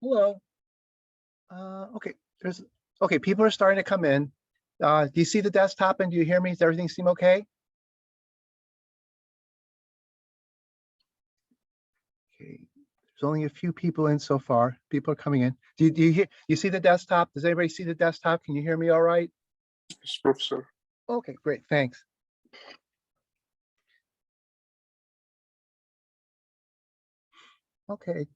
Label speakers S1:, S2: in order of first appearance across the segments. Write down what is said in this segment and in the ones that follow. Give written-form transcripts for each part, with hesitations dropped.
S1: Hello. Okay, okay, people are starting to come in. Do you see the desktop and do you hear me? Does everything seem okay? Okay, there's only a few people in so far. People are coming in. Do you see the desktop? Does anybody see the desktop? Can you hear me all right?
S2: Yes, Professor.
S1: Okay, great, thanks. Okay.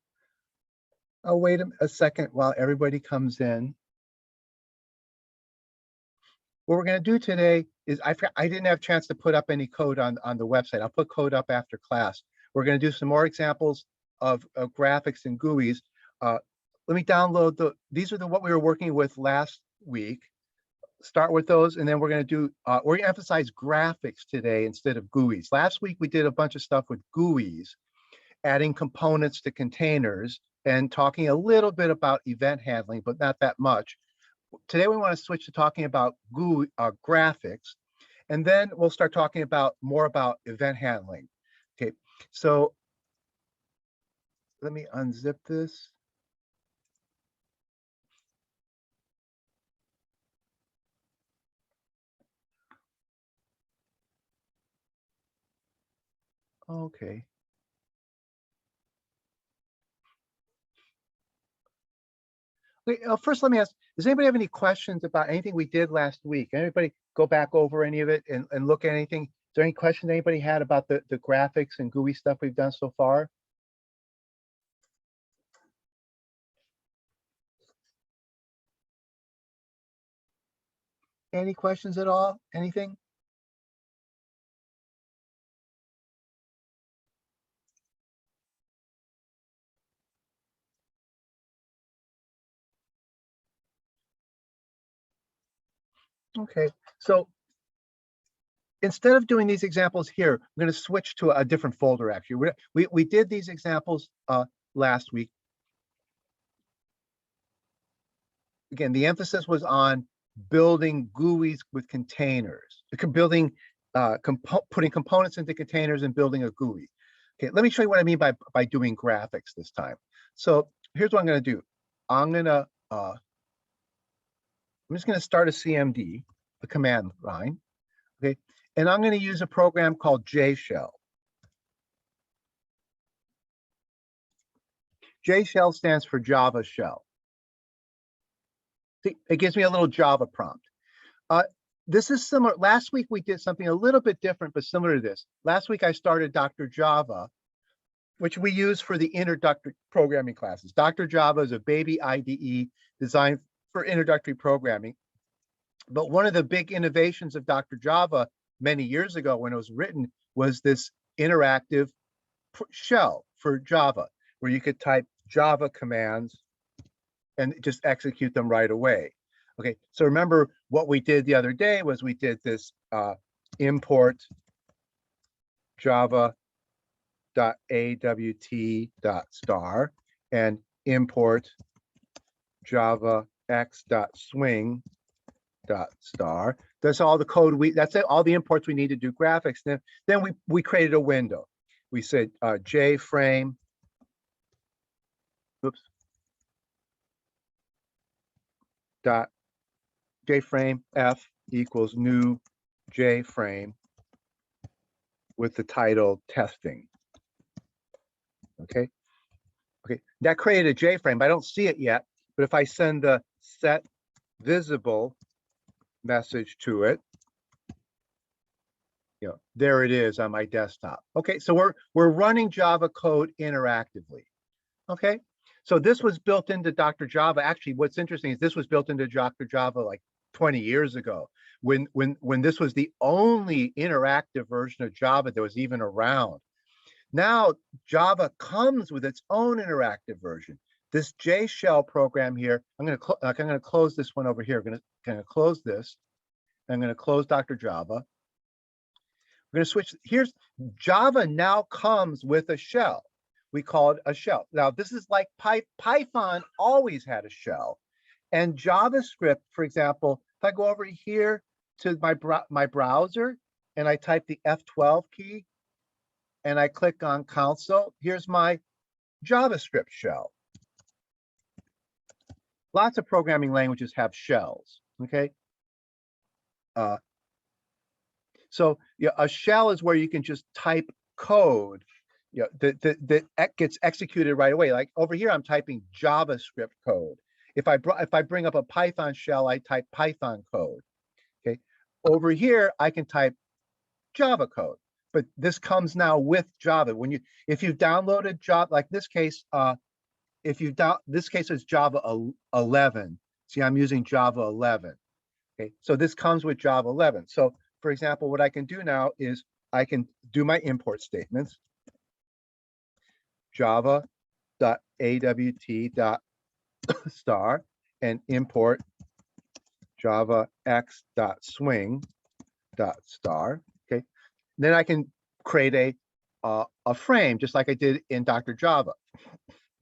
S1: I'll wait a second while everybody comes in. What we're going to do today is I didn't have a chance to put up any code on the website. I'll put code up after class. We're going to do some more examples of graphics and GUIs. Let me download these are what we were working with last week. Start with those, and then we're going to do we're going to emphasize graphics today instead of GUIs. Last week we did a bunch of stuff with GUIs, adding components to containers and talking a little bit about event handling, but not that much. Today we want to switch to talking about GUI graphics, and then we'll start talking about more about event handling. Okay, so let me unzip this. Okay. Wait, first, let me ask, does anybody have any questions about anything we did last week? Anybody go back over any of it and look at anything? Is there any questions anybody had about the graphics and GUI stuff we've done so far? Any questions at all? Anything? Okay, so instead of doing these examples here, I'm going to switch to a different folder. Actually, we did these examples last week. Again, the emphasis was on building GUIs with containers, building putting components into containers and building a GUI. Okay, let me show you what I mean by doing graphics this time. So here's what I'm going to do. I'm just going to start a CMD, a command line. Okay, and I'm going to use a program called JShell. JShell stands for Java Shell. See, it gives me a little Java prompt. This is similar. Last week we did something a little bit different, but similar to this. Last week I started Dr. Java, which we use for the introductory programming classes. Dr. Java is a baby IDE designed for introductory programming. But one of the big innovations of Dr. Java many years ago when it was written was this interactive shell for Java, where you could type Java commands and just execute them right away. Okay, so remember what we did the other day was we did this import java.awt.star and import java.x.swing.star. That's all the code that's it, all the imports we need to do graphics. Then we created a window. We said jframe, oops, dot jframe f equals new jframe with the title testing. Okay, that created a jframe, but I don't see it yet. But if I send the set visible message to it, there it is on my desktop. Okay, so we're running Java code interactively. Okay, so this was built into Dr. Java. Actually, what's interesting is this was built into Dr. Java like 20 years ago, when this was the only interactive version of Java that was even around. Now Java comes with its own interactive version. This JShell program here, I'm going to close this one over here. I'm going to close this. I'm going to close Dr. Java. We're going to switch. Here's Java now comes with a shell. We call it a shell. Now, this is like Python always had a shell. And JavaScript, for example, if I go over here to my browser and I type the F12 key and I click on console, here's my JavaScript shell. lots of programming languages have shells. Okay. So yeah, a shell is where you can just type code, that gets executed right away. Like over here, I'm typing JavaScript code. If I bring up a Python shell, I type Python code. Okay. Over here, I can type Java code, but this comes now with Java. If you downloaded Java, like this case, this case is Java 11. See, I'm using Java 11. Okay, so this comes with Java 11. So for example, what I can do now is I can do my import statements, java.awt.star and import javax.swing.star. Okay, then I can create a frame just like I did in Dr. Java.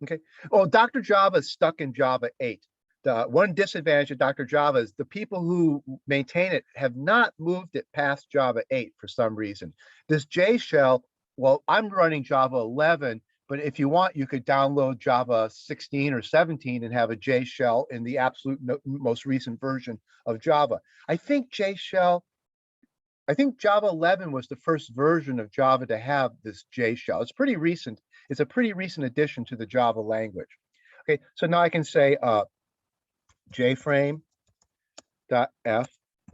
S1: Okay. Oh, Dr. Java is stuck in Java 8. The one disadvantage of Dr. Java is the people who maintain it have not moved it past Java 8 for some reason. This J shell, well, I'm running Java 11, but if you want, you could download Java 16 or 17 and have a J shell in the absolute most recent version of Java. I think Java 11 was the first version of Java to have this J shell. It's pretty recent. It's a pretty recent addition to the Java language. Okay, so now I can say jframe.f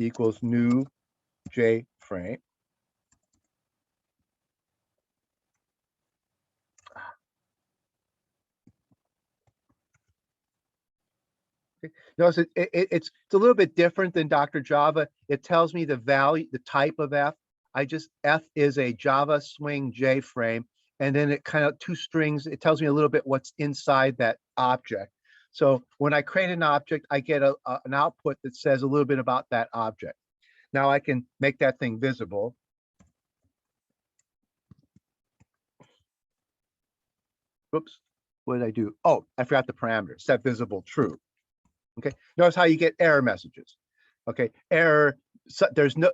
S1: equals new jframe. Notice it's a little bit different than Dr. Java. It tells me the value, the type of F. F is a Java Swing JFrame, and then it kind of two strings. It tells me a little bit what's inside that object. So when I create an object, I get an output that says a little bit about that object. Now I can make that thing visible. Whoops, what did I do? Oh, I forgot the parameter, set visible true. Okay, notice how you get error messages. Okay, error, so there's no,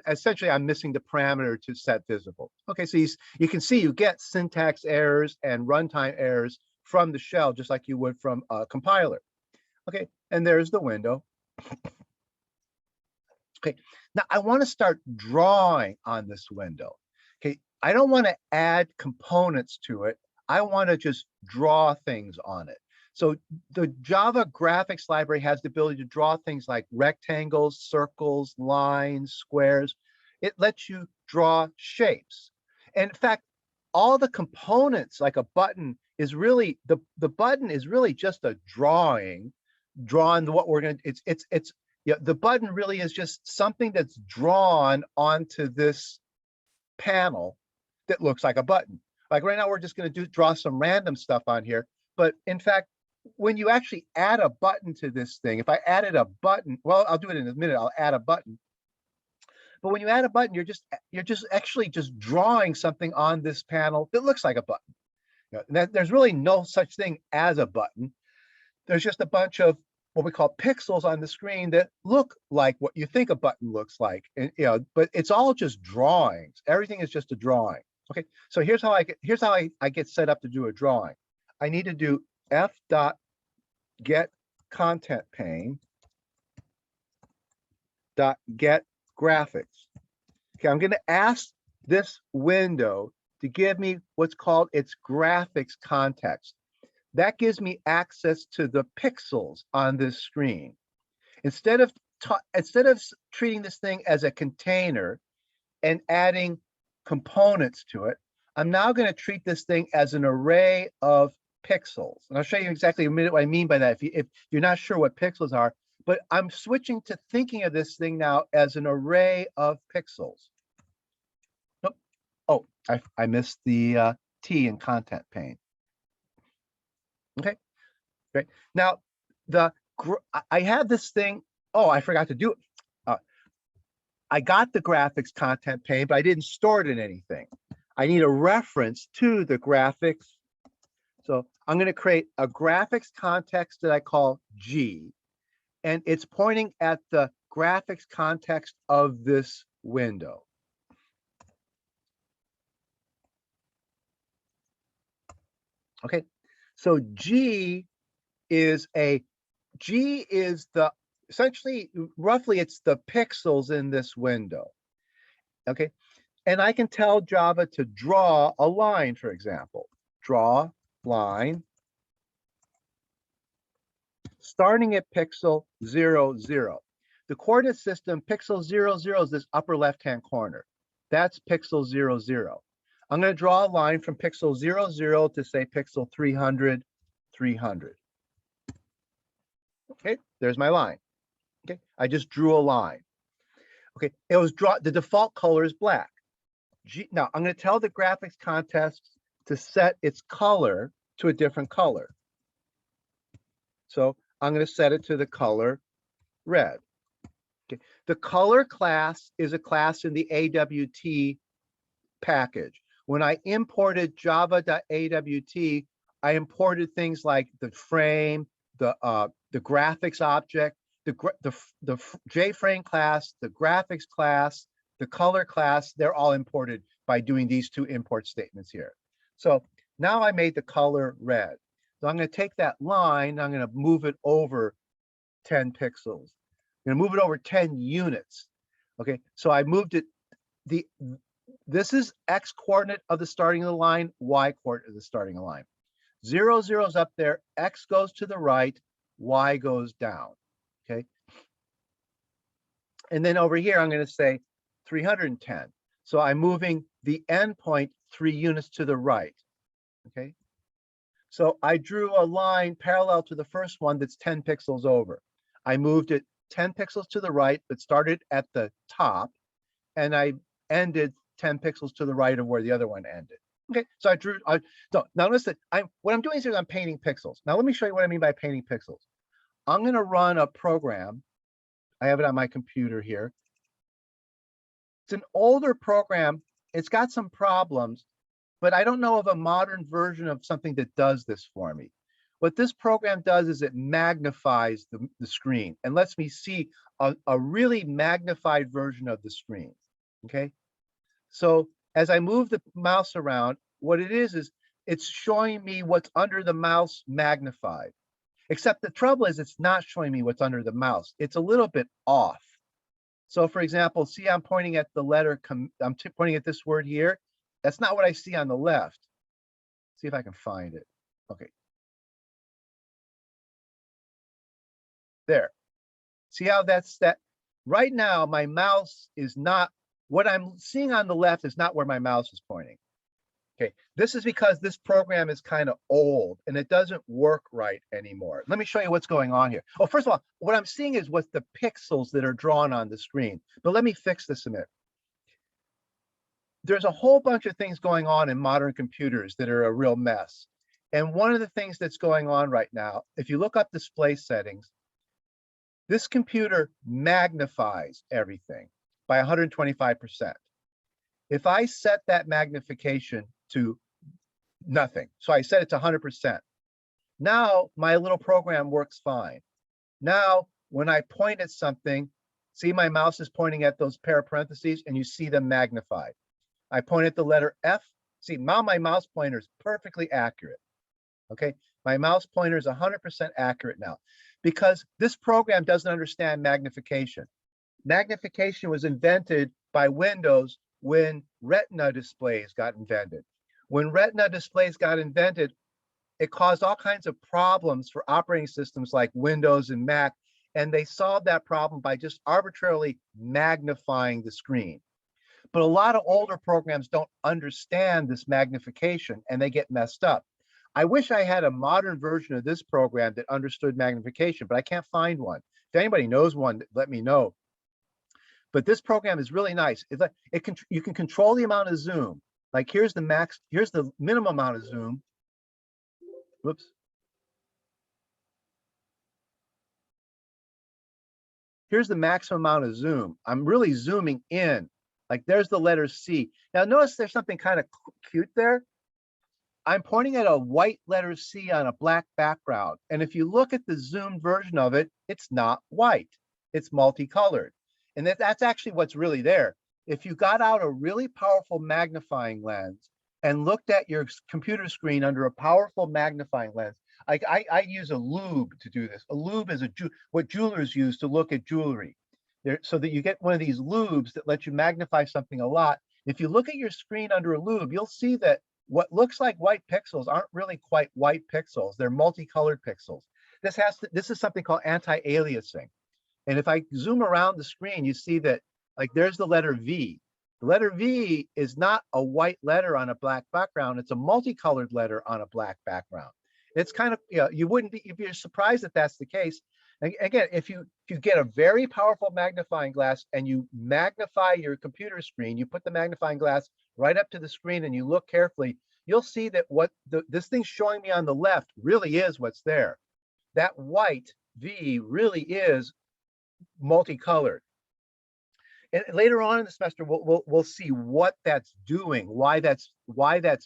S1: essentially I'm missing the parameter to set visible. Okay, so you can see you get syntax errors and runtime errors from the shell, just like you would from a compiler. Okay, and there's the window. Okay, now I want to start drawing on this window. Okay, I don't want to add components to it. I want to just draw things on it. So the Java graphics library has the ability to draw things like rectangles, circles, lines, squares. It lets you draw shapes. And in fact, all the components, like a button, is really the button is really just a drawing, drawn what we're going to, it's the button really is just something that's drawn onto this panel that looks like a button. Like right now, we're just going to draw some random stuff on here. But in fact, when you actually add a button to this thing, if I added a button, well, I'll do it in a minute. I'll add a button. But when you add a button, you're just actually just drawing something on this panel that looks like a button. There's really no such thing as a button. There's just a bunch of what we call pixels on the screen that look like what you think a button looks like. And, but it's all just drawings. Everything is just a drawing. Okay, so here's how I get set up to do a drawing. I need to do f dot get content pane dot get graphics. Okay, I'm going to ask this window to give me what's called its graphics context. That gives me access to the pixels on this screen. Instead of treating this thing as a container and adding components to it, I'm now going to treat this thing as an array of pixels. And I'll show you exactly in a minute what I mean by that if you're not sure what pixels are. But I'm switching to thinking of this thing now as an array of pixels. Oh, I missed the T in content pane. Okay, great. Now, I have this thing. Oh, I forgot to do it. I got the graphics content pane, but I didn't store it in anything. I need a reference to the graphics. So I'm going to create a graphics context that I call G, and it's pointing at the graphics context of this window. Okay, so G is a G is essentially, roughly, it's the pixels in this window. Okay. And I can tell Java to draw a line, for example. Draw line starting at pixel 0, 0. The coordinate system, pixel 0, 0 is this upper left-hand corner. That's pixel 0, 0. I'm going to draw a line from pixel 0, 0 to say pixel 300, 300. Okay, there's my line. Okay, I just drew a line. Okay, it was the default color is black. Now I'm going to tell the graphics contest to set its color to a different color. So I'm going to set it to the color red. Okay. The color class is a class in the AWT package. When I imported java.awt, I imported things like the frame, the graphics object, the JFrame class, the graphics class, the color class. They're all imported by doing these two import statements here. So now I made the color red. So I'm going to take that line, I'm going to move it over 10 pixels. I'm going to move it over 10 units. Okay, so I moved it. This is X coordinate of the starting of the line, Y coordinate of the starting of the line. 0, 0 is up there, X goes to the right, Y goes down. Okay. And then over here, I'm going to say 310. So I'm moving the endpoint 3 units to the right. Okay. So I drew a line parallel to the first one that's 10 pixels over. I moved it 10 pixels to the right, but started at the top, and I ended 10 pixels to the right of where the other one ended. Okay, so I drew. So now listen, what I'm doing is I'm painting pixels. Now let me show you what I mean by painting pixels. I'm going to run a program. I have it on my computer here. It's an older program. It's got some problems, but I don't know of a modern version of something that does this for me. What this program does is it magnifies the screen and lets me see a really magnified version of the screen. Okay. So as I move the mouse around, what it is it's showing me what's under the mouse magnified. Except the trouble is it's not showing me what's under the mouse. It's a little bit off. So for example, see, I'm pointing at the letter, I'm pointing at this word here. That's not what I see on the left. See if I can find it. Okay. There. See how that's that? Right now, my mouse is not, what I'm seeing on the left is not where my mouse is pointing. Okay, this is because this program is kind of old and it doesn't work right anymore. Let me show you what's going on here. Oh, first of all, what I'm seeing is what's the pixels that are drawn on the screen. But let me fix this a minute. There's a whole bunch of things going on in modern computers that are a real mess. And one of the things that's going on right now, if you look up display settings, this computer magnifies everything by 125%. If I set that magnification to nothing, so I set it to 100%, now my little program works fine. Now, when I point at something, see my mouse is pointing at those pair of parentheses and you see them magnified. I point at the letter F. See, now my mouse pointer is perfectly accurate. Okay, my mouse pointer is 100% accurate now because this program doesn't understand magnification. Magnification was invented by Windows when Retina displays got invented. When Retina displays got invented, it caused all kinds of problems for operating systems like Windows and Mac, and they solved that problem by just arbitrarily magnifying the screen. But a lot of older programs don't understand this magnification and they get messed up. I wish I had a modern version of this program that understood magnification, but I can't find one. If anybody knows one, let me know. But this program is really nice. It's like you can control the amount of zoom. Like here's the max, here's the minimum amount of zoom. Whoops. Here's the maximum amount of zoom. I'm really zooming in. Like there's the letter C. Now notice there's something kind of cute there. I'm pointing at a white letter C on a black background. And if you look at the zoomed version of it, it's not white. It's multicolored. And that's actually what's really there. If you got out a really powerful magnifying lens and looked at your computer screen under a powerful magnifying lens, I use a lube to do this. A lube is what jewelers use to look at jewelry. So that you get one of these lubes that lets you magnify something a lot. If you look at your screen under a lube, you'll see that what looks like white pixels aren't really quite white pixels. They're multicolored pixels. This is something called anti-aliasing. And if I zoom around the screen, you see that like there's the letter V. The letter V is not a white letter on a black background. It's a multicolored letter on a black background. It's kind of, you wouldn't be, if you're surprised that that's the case. Again, if you get a very powerful magnifying glass and you magnify your computer screen, you put the magnifying glass right up to the screen and you look carefully, you'll see that what this thing's showing me on the left really is what's there. That white V really is multicolored. And later on in the semester, we'll see what that's doing, why that's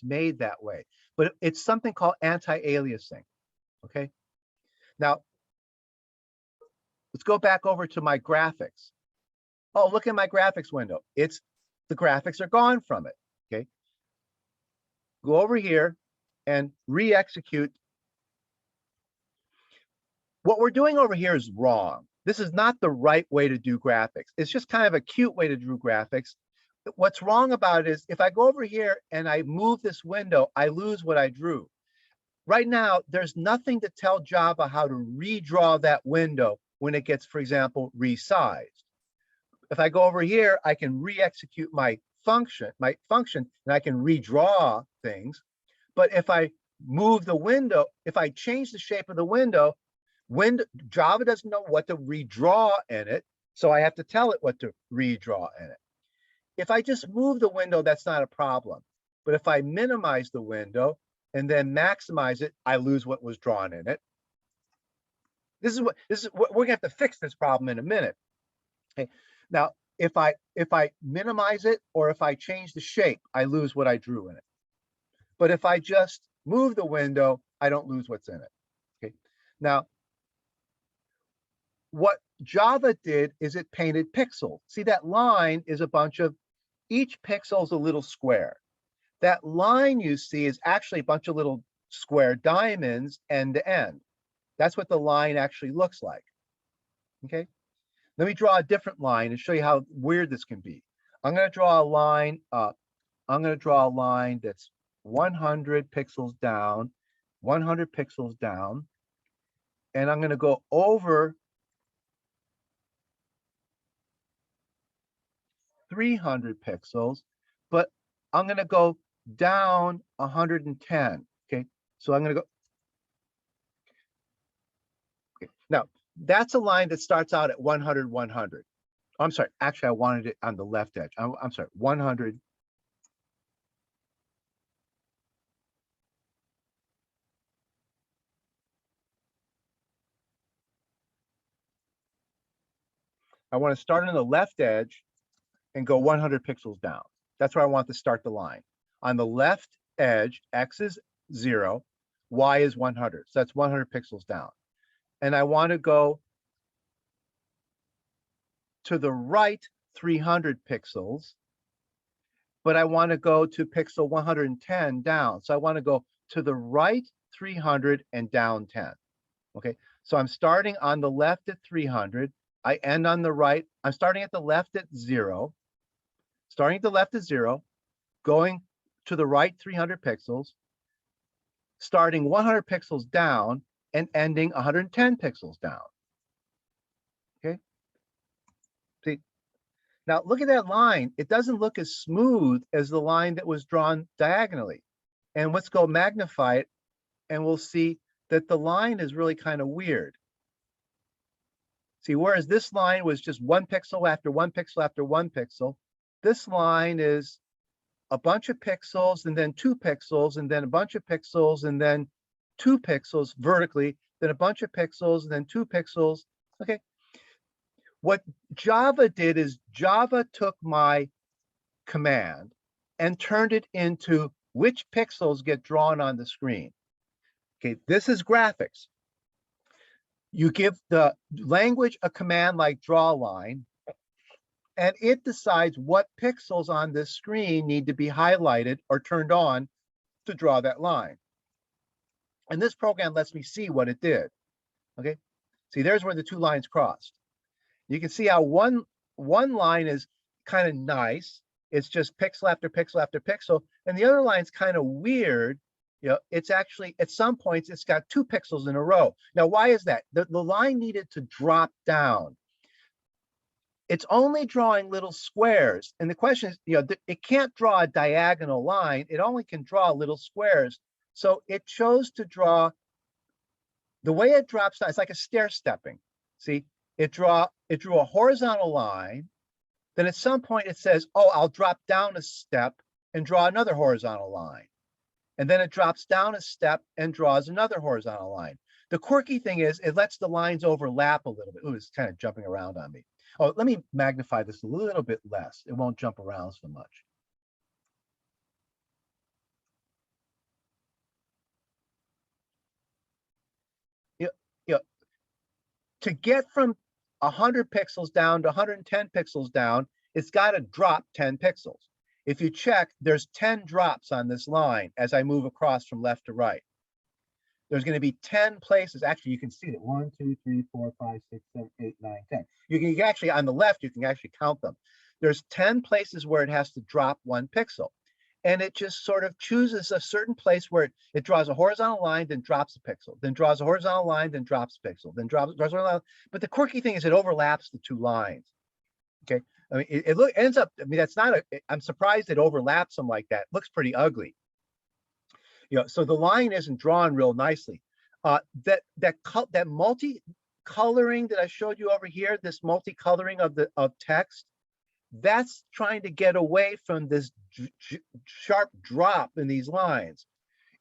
S1: made that way. But it's something called anti-aliasing. Okay. Now, let's go back over to my graphics. Oh, look at my graphics window. The graphics are gone from it. Okay. Go over here and re-execute. What we're doing over here is wrong. This is not the right way to do graphics. It's just kind of a cute way to do graphics. What's wrong about it is if I go over here and I move this window, I lose what I drew. Right now, there's nothing to tell Java how to redraw that window when it gets, for example, resized. If I go over here, I can re-execute my function, and I can redraw things. But if I move the window, if I change the shape of the window, Java doesn't know what to redraw in it, so I have to tell it what to redraw in it. If I just move the window, that's not a problem. But if I minimize the window and then maximize it, I lose what was drawn in it. This is what we're gonna have to fix this problem in a minute. Okay. Now, if I minimize it or if I change the shape, I lose what I drew in it. But if I just move the window, I don't lose what's in it. Okay. Now, what Java did is it painted pixels. See, that line is a bunch of, each pixel is a little square. That line you see is actually a bunch of little square diamonds end to end. That's what the line actually looks like. Okay. Let me draw a different line and show you how weird this can be. I'm going to draw a line up. I'm going to draw a line that's 100 pixels down, 100 pixels down. And I'm going to go over 300 pixels, but I'm going to go down 110. Okay, so I'm going to go. Okay. Now, that's a line that starts out at 100, 100. I'm sorry, actually, I wanted it on the left edge. I'm sorry, 100. I want to start on the left edge and go 100 pixels down. That's where I want to start the line. On the left edge, X is 0, Y is 100. So that's 100 pixels down. And I want to go to the right 300 pixels, but I want to go to pixel 110 down. So I want to go to the right 300 and down 10. Okay, so I'm starting on the left at 300. I end on the right. I'm starting at the left at 0. Starting at the left at 0, going to the right 300 pixels, starting 100 pixels down and ending 110 pixels down. Okay. See, now look at that line. It doesn't look as smooth as the line that was drawn diagonally. And let's go magnify it, and we'll see that the line is really kind of weird. See, whereas this line was just 1 pixel after 1 pixel after 1 pixel, this line is a bunch of pixels and then 2 pixels and then a bunch of pixels and then 2 pixels vertically, then a bunch of pixels and then 2 pixels. Okay. What Java did is Java took my command and turned it into which pixels get drawn on the screen. Okay, this is graphics. You give the language a command like draw line, and it decides what pixels on this screen need to be highlighted or turned on to draw that line. And this program lets me see what it did. Okay, see, there's where the two lines crossed. You can see how one line is kind of nice. It's just pixel after pixel after pixel, and the other line's kind of weird. You know, it's actually at some points it's got 2 pixels in a row. Now, why is that? The line needed to drop down. It's only drawing little squares, and the question is, you know, it can't draw a diagonal line. It only can draw little squares. So it chose to draw the way it drops down. It's like a stair stepping. See, it drew a horizontal line. Then at some point it says, oh, I'll drop down a step and draw another horizontal line. And then it drops down a step and draws another horizontal line. The quirky thing is it lets the lines overlap a little bit. Ooh, it's kind of jumping around on me. Oh, let me magnify this a little bit less. It won't jump around so much. Yeah, to get from 100 pixels down to 110 pixels down, it's got to drop 10 pixels. If you check, there's 10 drops on this line as I move across from left to right. There's going to be 10 places. Actually, you can see that 1, 2, 3, 4, 5, 6, 7, 8, 9, 10. You can actually, on the left, you can actually count them. There's 10 places where it has to drop 1 pixel. And it just sort of chooses a certain place where it draws a horizontal line, then drops a pixel, then draws a horizontal line, then drops a pixel, then draws a horizontal line. But the quirky thing is it overlaps the 2 lines. Okay. I mean, it ends up, I mean, that's not I'm surprised it overlaps them like that. It looks pretty ugly. You know, so the line isn't drawn real nicely. That multi-coloring that I showed you over here, this multi-coloring of text, that's trying to get away from this sharp drop in these lines.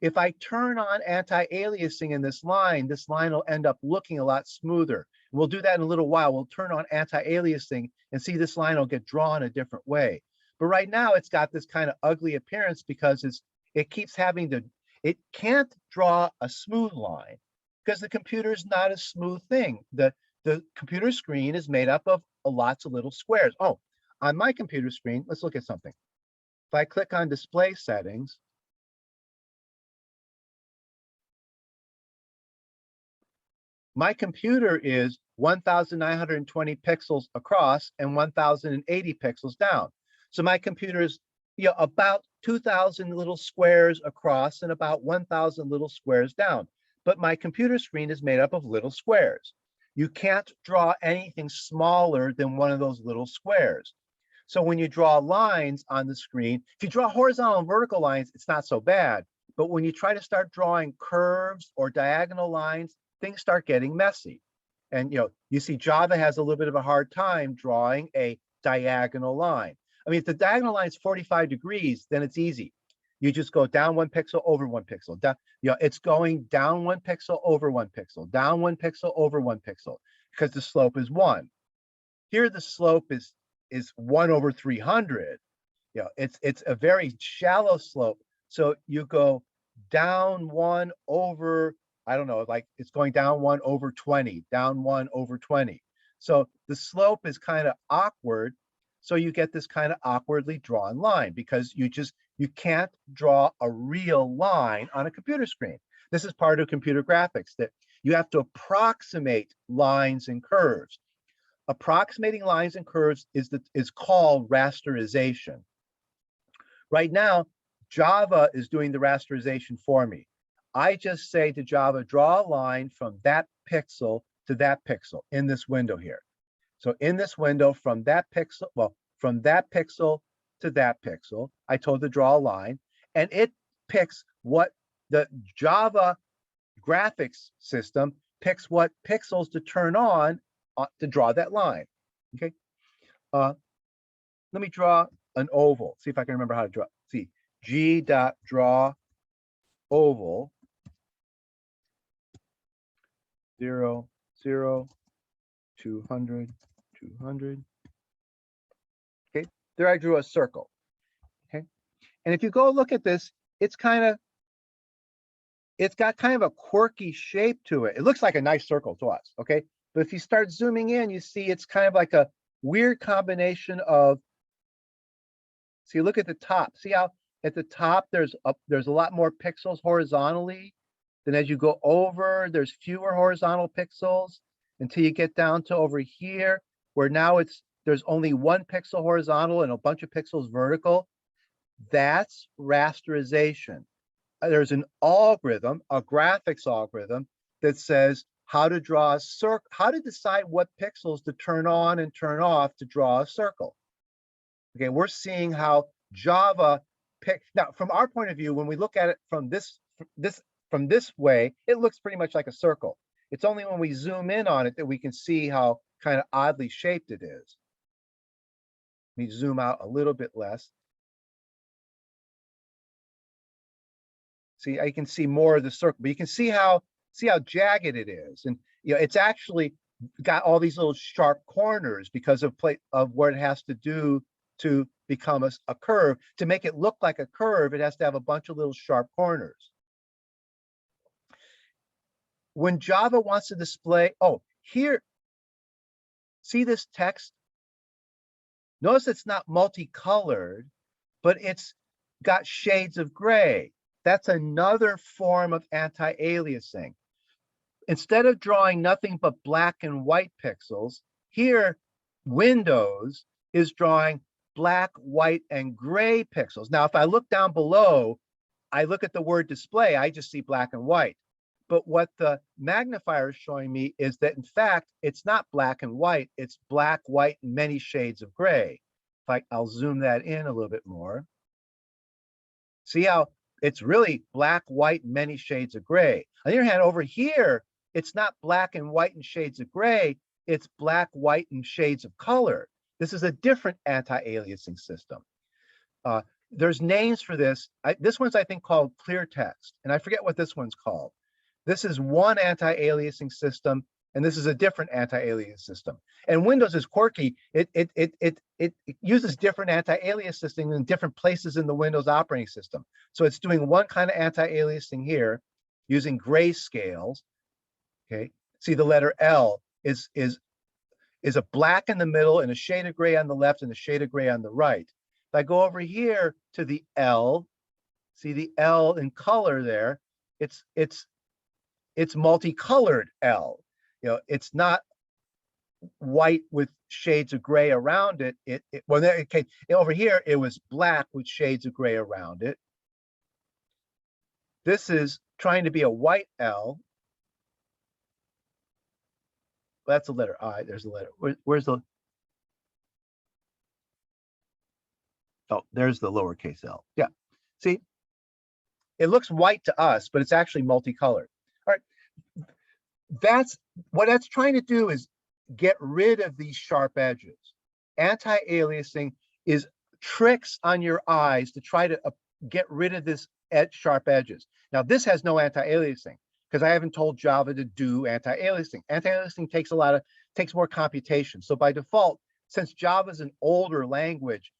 S1: If I turn on anti-aliasing in this line will end up looking a lot smoother. We'll do that in a little while. We'll turn on anti-aliasing and see this line will get drawn a different way. But right now it's got this kind of ugly appearance because it keeps having to, it can't draw a smooth line because the computer is not a smooth thing. The computer screen is made up of lots of little squares. Oh, on my computer screen, let's look at something. If I click on display settings, my computer is 1,920 pixels across and 1,080 pixels down. So my computer is, you know, about 2,000 little squares across and about 1,000 little squares down. But my computer screen is made up of little squares. You can't draw anything smaller than one of those little squares. So when you draw lines on the screen, if you draw horizontal and vertical lines, it's not so bad. But when you try to start drawing curves or diagonal lines, things start getting messy. And you know, you see Java has a little bit of a hard time drawing a diagonal line. I mean, if the diagonal line is 45 degrees, then it's easy. You just go down 1 pixel, over 1 pixel. Down, you know, it's going down 1 pixel, over 1 pixel, down 1 pixel, over 1 pixel, because the slope is 1. Here, the slope is 1 over 300. You know, it's a very shallow slope. So you go down 1 over, I don't know, like it's going down 1 over 20, down 1 over 20. So the slope is kind of awkward. So you get this kind of awkwardly drawn line because you can't draw a real line on a computer screen. This is part of computer graphics, that you have to approximate lines and curves. Approximating lines and curves is called rasterization. Right now, Java is doing the rasterization for me. I just say to Java, draw a line from that pixel to that pixel in this window here. So in this window, from that pixel, well, from that pixel to that pixel, I told it to draw a line, and it picks what the Java graphics system picks what pixels to turn on to draw that line. Okay. Let me draw an oval. See if I can remember how to draw. See, G.draw oval 0, 0, 200, 200. Okay, there I drew a circle. Okay, and if you go look at this, it's got kind of a quirky shape to it. It looks like a nice circle to us. Okay, but if you start zooming in, you see it's kind of like a weird combination of. See, look at the top. See how at the top there's a lot more pixels horizontally, Then as you go over, there's fewer horizontal pixels until you get down to over here, where now there's only one pixel horizontal and a bunch of pixels vertical. That's rasterization. There's an algorithm, a graphics algorithm, that says how to draw a circle, how to decide what pixels to turn on and turn off to draw a circle. Okay, we're seeing how Java now from our point of view, when we look at it from this way, it looks pretty much like a circle. It's only when we zoom in on it that we can see how kind of oddly shaped it is. Let me zoom out a little bit less. See, I can see more of the circle, but you can see how jagged it is, and it's actually got all these little sharp corners because of what it has to do to become a curve. To make it look like a curve, it has to have a bunch of little sharp corners. When Java wants to display, here, see this text? Notice it's not multicolored, but it's got shades of gray. That's another form of anti-aliasing. Instead of drawing nothing but black and white pixels, here Windows is drawing black, white, and gray pixels. Now, if I look down below, I look at the word display, I just see black and white. But what the magnifier is showing me is that, in fact, it's not black and white, it's black, white, and many shades of gray. I'll zoom that in a little bit more. See how it's really black, white, and many shades of gray. On the other hand, over here, it's not black and white and shades of gray, it's black, white, and shades of color. This is a different anti-aliasing system. There's names for this. This one's, I think, called clear text, and I forget what this one's called. This is one anti-aliasing system, and this is a different anti-aliasing system. And Windows is quirky. It uses different anti-aliasing in different places in the Windows operating system. So it's doing one kind of anti-aliasing here using grayscales. Okay, see the letter L is a black in the middle and a shade of gray on the left and a shade of gray on the right. If I go over here to the L, see the L in color there, it's multicolored L. It's not white with shades of gray around it. Over here, it was black with shades of gray around it. This is trying to be a white L. That's a letter I. There's a letter. Where's the? Oh, there's the lowercase L. Yeah. See, it looks white to us, but it's actually multicolored. All right. That's what that's trying to do, is get rid of these sharp edges. Anti-aliasing is tricks on your eyes to try to get rid of this sharp edges. Now, this has no anti-aliasing because I haven't told Java to do anti-aliasing. Anti-aliasing takes more computation. So by default, since Java is an older language,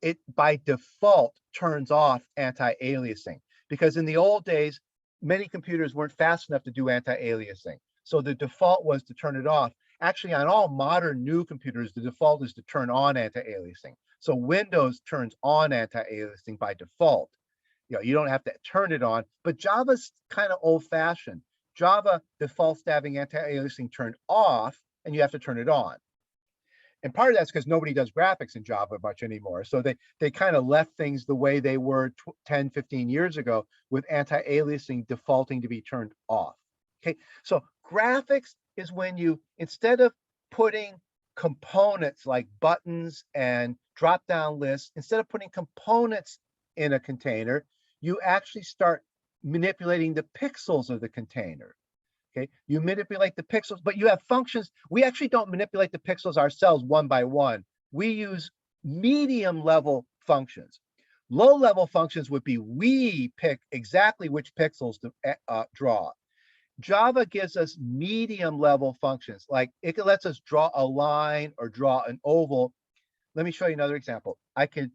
S1: it by default turns off anti-aliasing, because in the old days, many computers weren't fast enough to do anti-aliasing. So the default was to turn it off. Actually, on all modern new computers, the default is to turn on anti-aliasing. So Windows turns on anti-aliasing by default. You don't have to turn it on, but Java's kind of old-fashioned. Java defaults to having anti-aliasing turned off, and you have to turn it on. And part of that's because nobody does graphics in Java much anymore. So they kind of left things the way they were 10, 15 years ago, with anti-aliasing defaulting to be turned off. Okay, so graphics is when you, instead of putting components like buttons and drop-down lists, instead of putting components in a container, you actually start manipulating the pixels of the container. Okay, you manipulate the pixels, but you have functions. We actually don't manipulate the pixels ourselves one by one. We use medium level functions. Low level functions would be we pick exactly which pixels to draw. Java gives us medium level functions, like it lets us draw a line or draw an oval. Let me show you another example. I can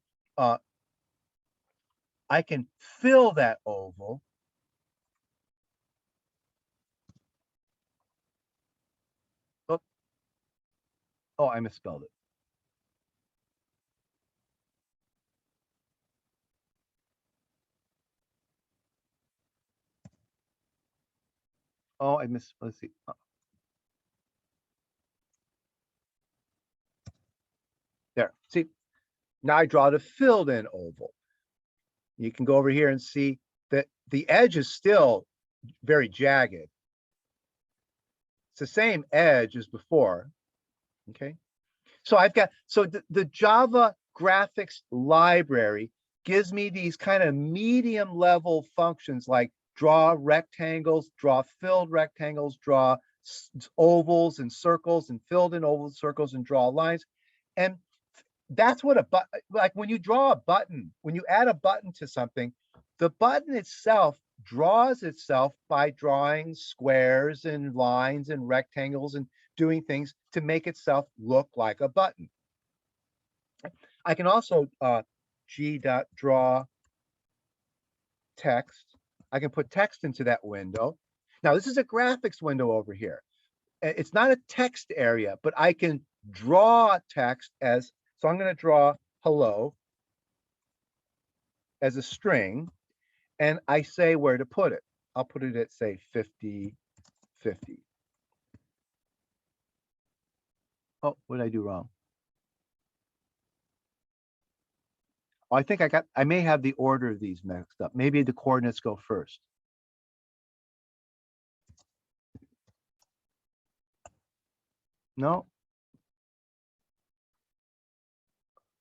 S1: fill that oval. Oh, I misspelled it. Oh, I missed. Let's see. There. See, now I draw the filled in oval. You can go over here and see that the edge is still very jagged. It's the same edge as before. Okay. So I've got, so the Java graphics library gives me these kind of medium level functions like draw rectangles, draw filled rectangles, draw ovals and circles, and filled in ovals, circles, and draw lines. And that's what a button, like when you draw a button, when you add a button to something, the button itself draws itself by drawing squares and lines and rectangles and doing things to make itself look like a button. I can also g.draw text. I can put text into that window. Now this is a graphics window over here. It's not a text area, but I can draw text as, so I'm going to draw hello as a string, and I say where to put it. I'll put it at, say, 50, 50. Oh, what did I do wrong? Oh, I think I may have the order of these mixed up. Maybe the coordinates go first. No.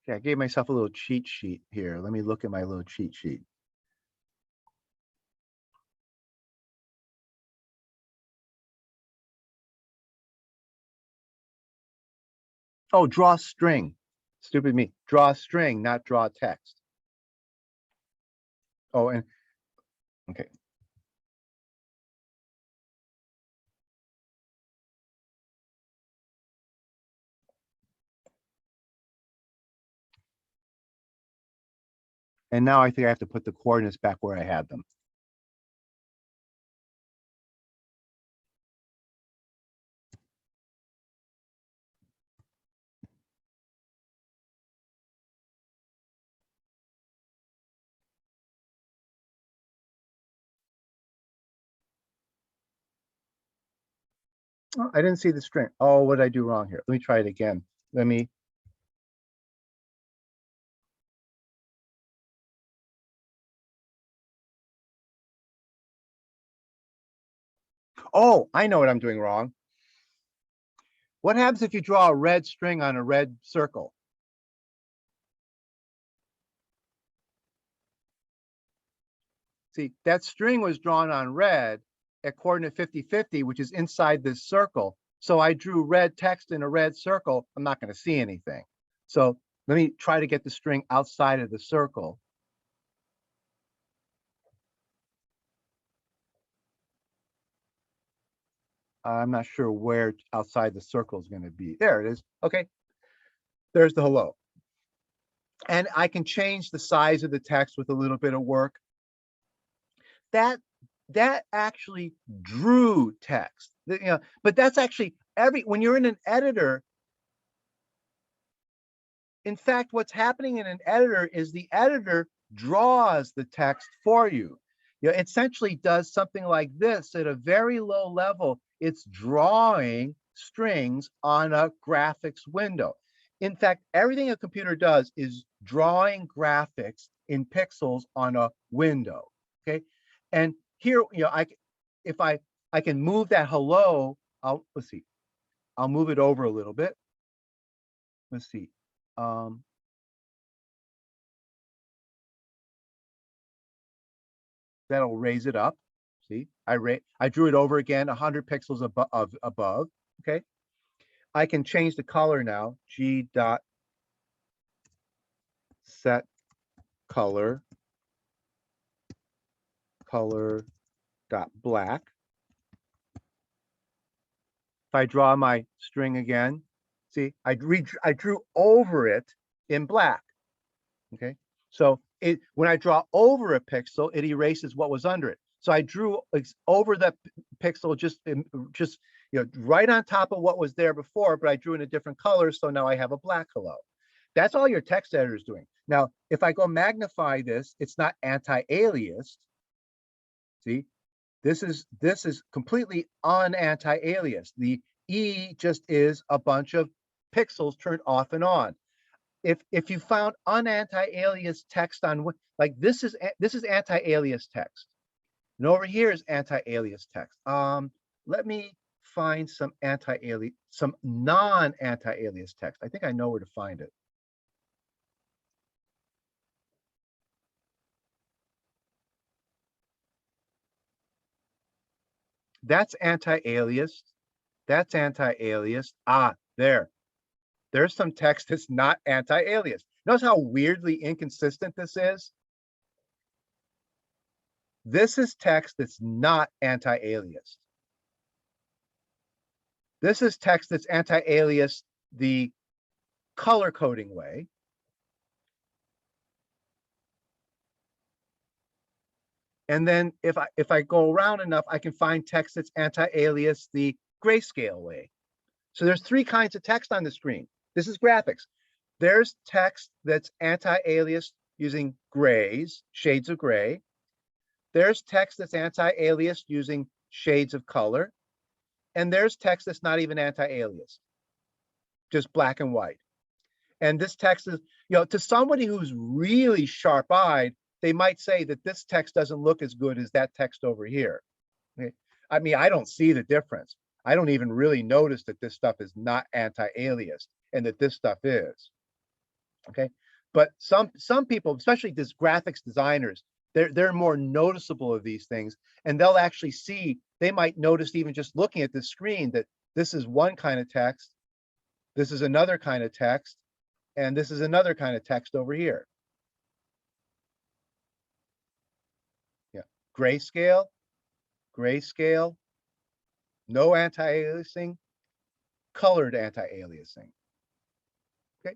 S1: Okay, I gave myself a little cheat sheet here. Let me look at my little cheat sheet. Oh, draw string. Stupid me. Draw string, not draw text. Oh, and okay. And now I think I have to put the coordinates back where I had them. Oh, I didn't see the string. Oh, what did I do wrong here? Let me try it again. Let me. Oh, I know what I'm doing wrong. What happens if you draw a red string on a red circle? See, that string was drawn on red at coordinate 50, 50, which is inside this circle. So I drew red text in a red circle. I'm not going to see anything. So let me try to get the string outside of the circle. I'm not sure where outside the circle is going to be. There it is. Okay. There's the hello. And I can change the size of the text with a little bit of work. That actually drew text. But that's actually when you're in an editor. In fact, what's happening in an editor is the editor draws the text for you. It essentially does something like this at a very low level. It's drawing strings on a graphics window. In fact, everything a computer does is drawing graphics in pixels on a window. Okay, and here, if I can move that hello. Let's see. I'll move it over a little bit. Let's see. That'll raise it up. See, I drew it over again, 100 pixels above. Okay, I can change the color now. G dot set color dot black. If I draw my string again, see, I drew over it in black. Okay, so when I draw over a pixel, it erases what was under it. So I drew over the pixel just right on top of what was there before, but I drew in a different color, so now I have a black hello. That's all your text editor is doing. Now, if I go magnify this, it's not anti-aliased. See, This is completely un-anti-aliased. The E just is a bunch of pixels turned off and on. If you found un-anti-alias text on like this is anti-alias text, and over here is anti-alias text. Let me find some non-anti-alias text. I think I know where to find it. That's anti-alias. That's anti-alias. Ah, there's some text that's not anti-alias. Notice how weirdly inconsistent this is? This is text that's not anti-alias. This is text that's anti-alias the color coding way. And then if I go around enough, I can find text that's anti-alias the grayscale way. So there's three kinds of text on the screen. This is graphics. There's text that's anti-alias using grays, shades of gray. There's text that's anti-alias using shades of color. And there's text that's not even anti-alias, just black and white. And this text is, to somebody who's really sharp-eyed, they might say that this text doesn't look as good as that text over here. I mean, I don't see the difference. I don't even really notice that this stuff is not anti-alias and that this stuff is. Okay. But some people, especially these graphics designers, they're more noticeable of these things, and they'll actually see, they might notice even just looking at the screen that this is one kind of text, this is another kind of text, and this is another kind of text over here. Yeah, grayscale, grayscale, no anti-aliasing, colored anti-aliasing. Okay.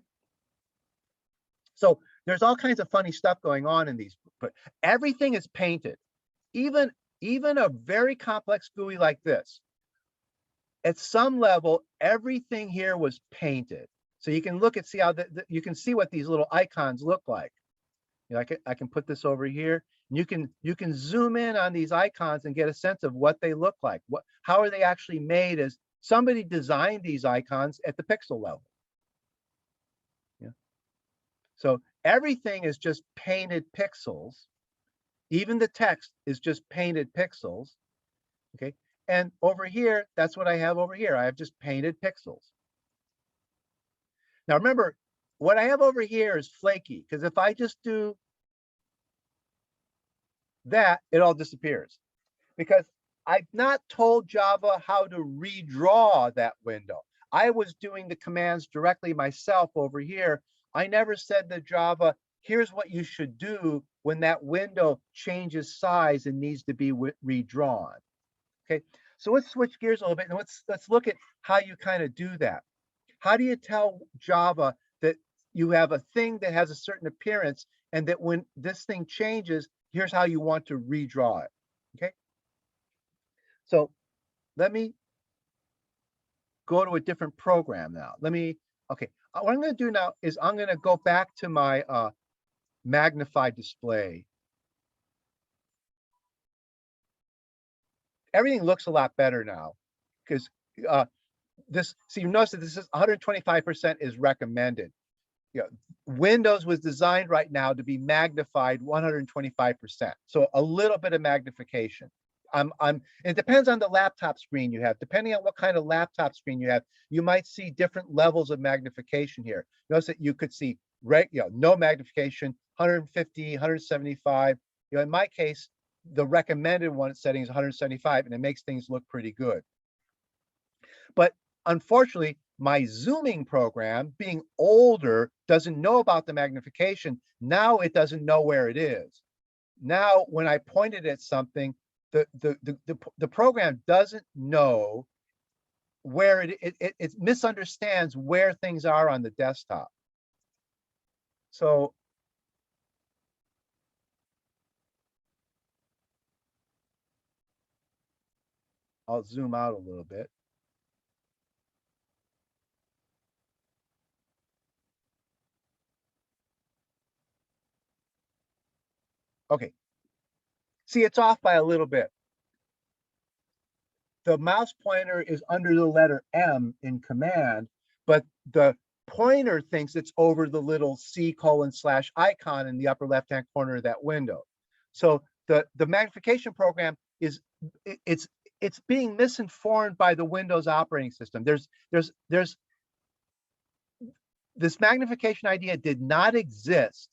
S1: So there's all kinds of funny stuff going on in these, but everything is painted. Even a very complex GUI like this, at some level, everything here was painted. So you can look at, see how you can see what these little icons look like. I can put this over here, and you can zoom in on these icons and get a sense of what they look like. How are they actually made? As somebody designed these icons at the pixel level. Yeah. So everything is just painted pixels. Even the text is just painted pixels. Okay. And over here, that's what I have over here. I have just painted pixels. Now remember, what I have over here is flaky, because if I just do that, it all disappears. Because I've not told Java how to redraw that window. I was doing the commands directly myself over here. I never said to Java, here's what you should do when that window changes size and needs to be redrawn. Okay, so let's switch gears a little bit and let's look at how you kind of do that. How do you tell Java that you have a thing that has a certain appearance and that when this thing changes, here's how you want to redraw it? Okay, so let me go to a different program now. Okay, what I'm going to do now is I'm going to go back to my Magnify Display. Everything looks a lot better now because so you notice that this is 125% is recommended. Windows was designed right now to be magnified 125%. So a little bit of magnification. It depends on the laptop screen you have. Depending on what kind of laptop screen you have, you might see different levels of magnification here. Notice that you could see no magnification, 150, 175. In my case, the recommended one setting is 175, and it makes things look pretty good. But unfortunately, my zooming program, being older, doesn't know about the magnification. Now it doesn't know where it is. Now, when I pointed at something, the program doesn't know where it misunderstands where things are on the desktop. So I'll zoom out a little bit. Okay. See, it's off by a little bit. the mouse pointer is under the letter M in command, but the pointer thinks it's over the little C:/ icon in the upper left-hand corner of that window. So the magnification program is it's being misinformed by the Windows operating system. There's this magnification idea did not exist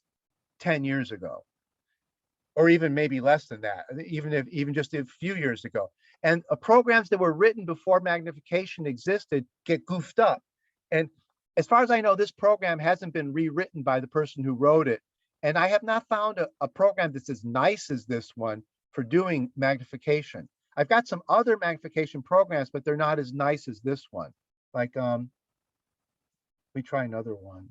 S1: 10 years ago, or even maybe less than that, even just a few years ago. And programs that were written before magnification existed get goofed up. And as far as I know, this program hasn't been rewritten by the person who wrote it. And I have not found a program that's as nice as this one for doing magnification. I've got some other magnification programs, but they're not as nice as this one. Like, let me try another one.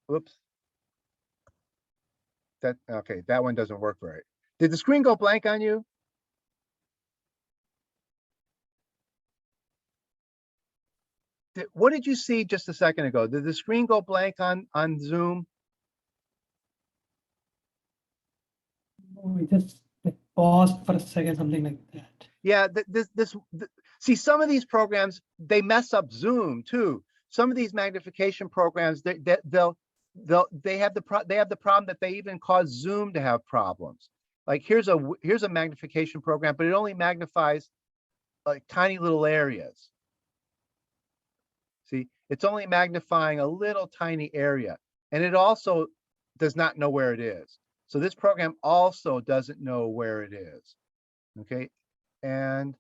S1: Whoops. Okay, that one doesn't work right. Did the screen go blank on you? What did you see just a second ago? Did the screen go blank on Zoom?
S2: We just paused for a second, something like that.
S1: Yeah, see, some of these programs, they mess up Zoom too. Some of these magnification programs, they have the problem that they even cause Zoom to have problems. Like here's a magnification program, but it only magnifies like tiny little areas. See, it's only magnifying a little tiny area, and it also does not know where it is. So this program also doesn't know where it is. Okay, and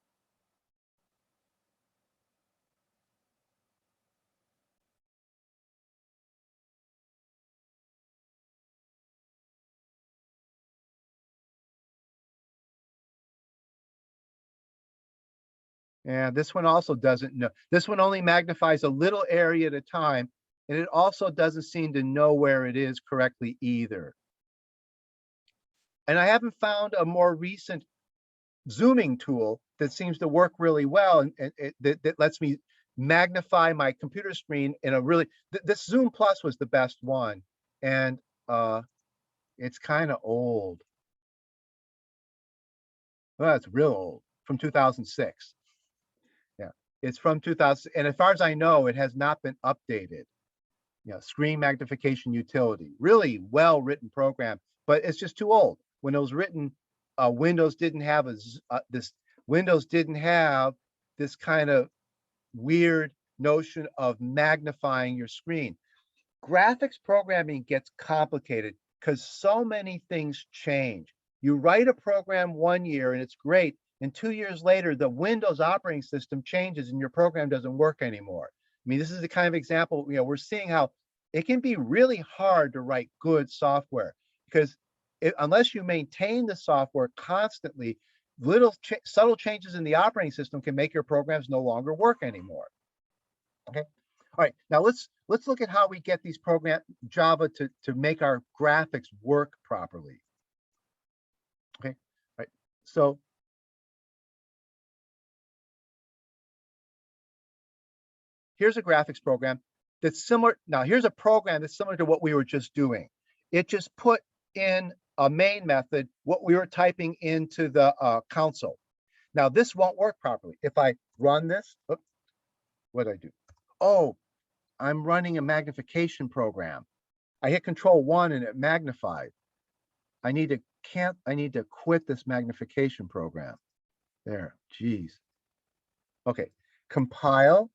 S1: this one also doesn't know. This one only magnifies a little area at a time, and it also doesn't seem to know where it is correctly either. And I haven't found a more recent zooming tool that seems to work really well, and that lets me magnify my computer screen in a really, this Zoom Plus was the best one, and it's kind of old. Well, it's real old, from 2006. Yeah, it's from 2000, and as far as I know, it has not been updated. You know, screen magnification utility, really well written program, but it's just too old. When it was written, Windows didn't have Windows didn't have this kind of weird notion of magnifying your screen. Graphics programming gets complicated because so many things change. You write a program 1 year and it's great, and 2 years later, the Windows operating system changes and your program doesn't work anymore. I mean, this is the kind of example, you know, we're seeing how it can be really hard to write good software because unless you maintain the software constantly, little subtle changes in the operating system can make your programs no longer work anymore. Okay. All right, now let's look at how we get these Java to make our graphics work properly. Okay, all right. So here's a graphics program that's similar. Now here's a program that's similar to what we were just doing. It just put in a main method what we were typing into the console. Now this won't work properly. If I run this, what did I do? Oh, I'm running a magnification program. I hit Control-1 and it magnified. I need to quit this magnification program. There, geez. Okay, compile,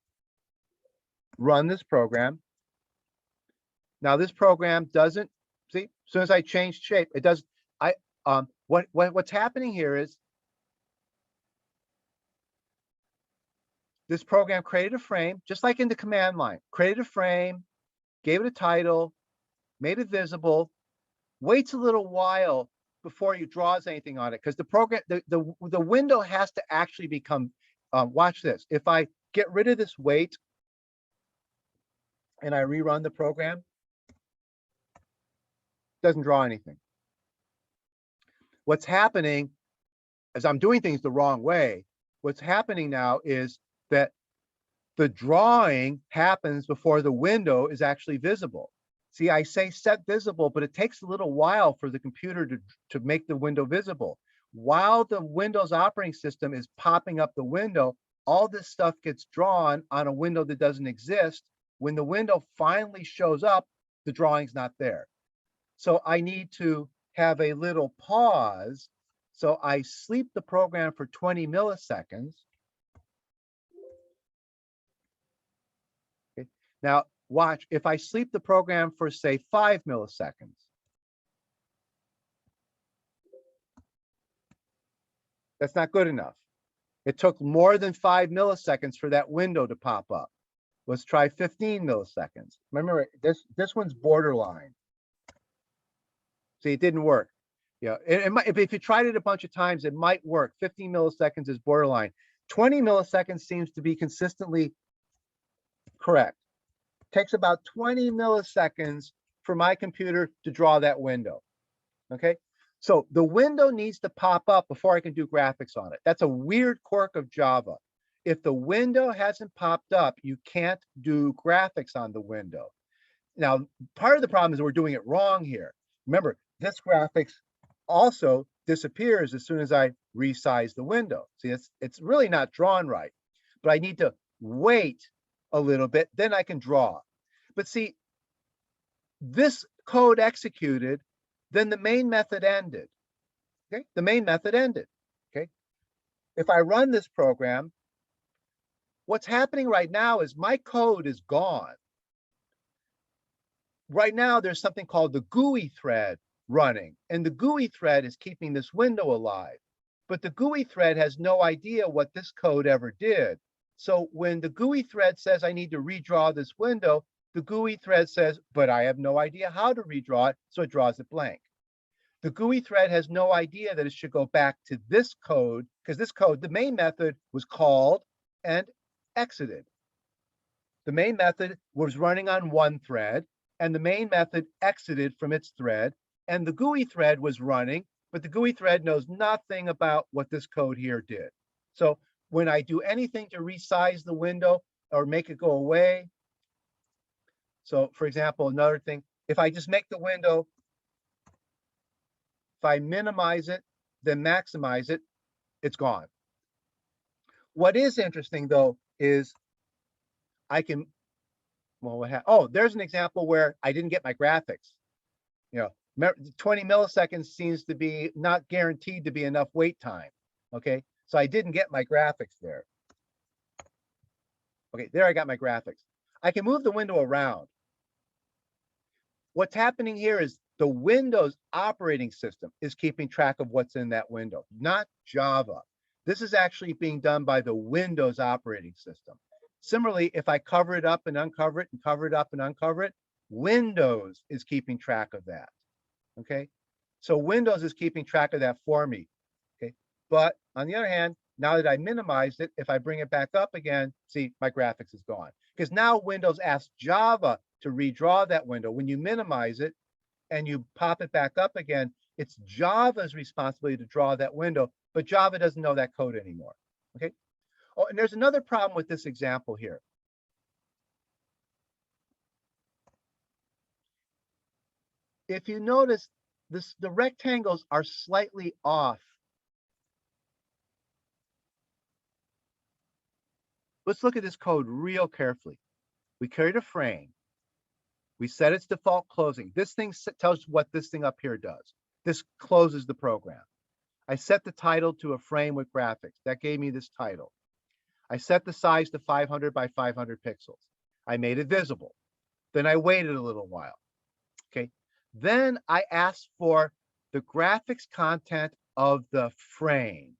S1: run this program. Now this program doesn't, see, as soon as I change shape, it does, what's happening here is this program created a frame, just like in the command line, created a frame, gave it a title, made it visible, waits a little while before you draws anything on it, because the program, the window has to actually become, watch this. If I get rid of this wait and I rerun the program, it doesn't draw anything. What's happening is I'm doing things the wrong way. what's happening now is that the drawing happens before the window is actually visible. See, I say set visible, but it takes a little while for the computer to make the window visible. While the Windows operating system is popping up the window, all this stuff gets drawn on a window that doesn't exist. When the window finally shows up, the drawing's not there. So I need to have a little pause. So I sleep the program for 20 milliseconds. Okay. Now watch, if I sleep the program for say 5 milliseconds, that's not good enough. It took more than 5 milliseconds for that window to pop up. Let's try 15 milliseconds. Remember, this one's borderline. See, it didn't work. Yeah, it might, if you tried it a bunch of times, it might work. 15 milliseconds is borderline. 20 milliseconds seems to be consistently correct. It takes about 20 milliseconds for my computer to draw that window. Okay, so the window needs to pop up before I can do graphics on it. That's a weird quirk of Java. If the window hasn't popped up, you can't do graphics on the window. Now, part of the problem is we're doing it wrong here. Remember, this graphics also disappears as soon as I resize the window. See, it's really not drawn right, but I need to wait a little bit, then I can draw. But see, this code executed, then the main method ended. Okay, the main method ended. Okay, if I run this program, what's happening right now is my code is gone. Right now, there's something called the Gui thread running, and the Gui thread is keeping this window alive. But the Gui thread has no idea what this code ever did. So when the Gui thread says I need to redraw this window, the Gui thread says, but I have no idea how to redraw it, so it draws it blank. The Gui thread has no idea that it should go back to this code, because this code, the main method, was called and exited. The main method was running on one thread, and the main method exited from its thread, and the GUI thread was running, but the GUI thread knows nothing about what this code here did. So when I do anything to resize the window or make it go away, so for example, another thing, if I just make the window, if I minimize it, then maximize it, it's gone. What is interesting though is I can, well, oh, there's an example where I didn't get my graphics. You know, 20 milliseconds seems to be not guaranteed to be enough wait time. Okay, so I didn't get my graphics there. Okay, there I got my graphics. I can move the window around. What's happening here is the Windows operating system is keeping track of what's in that window, not Java. This is actually being done by the Windows operating system. Similarly, if I cover it up and uncover it and cover it up and uncover it, Windows is keeping track of that. Okay, so Windows is keeping track of that for me. Okay, but on the other hand, now that I minimized it, if I bring it back up again, see, my graphics is gone. Because now Windows asks Java to redraw that window. When you minimize it and you pop it back up again, it's Java's responsibility to draw that window, but Java doesn't know that code anymore. Okay. Oh, and there's another problem with this example here. If you notice, the rectangles are slightly off. Let's look at this code real carefully. We create a frame. We set its default closing. This thing tells you what this thing up here does. This closes the program. I set the title to a frame with graphics. That gave me this title. I set the size to 500 by 500 pixels. I made it visible. Then I waited a little while. Okay. Then I asked for the graphics content of the frame.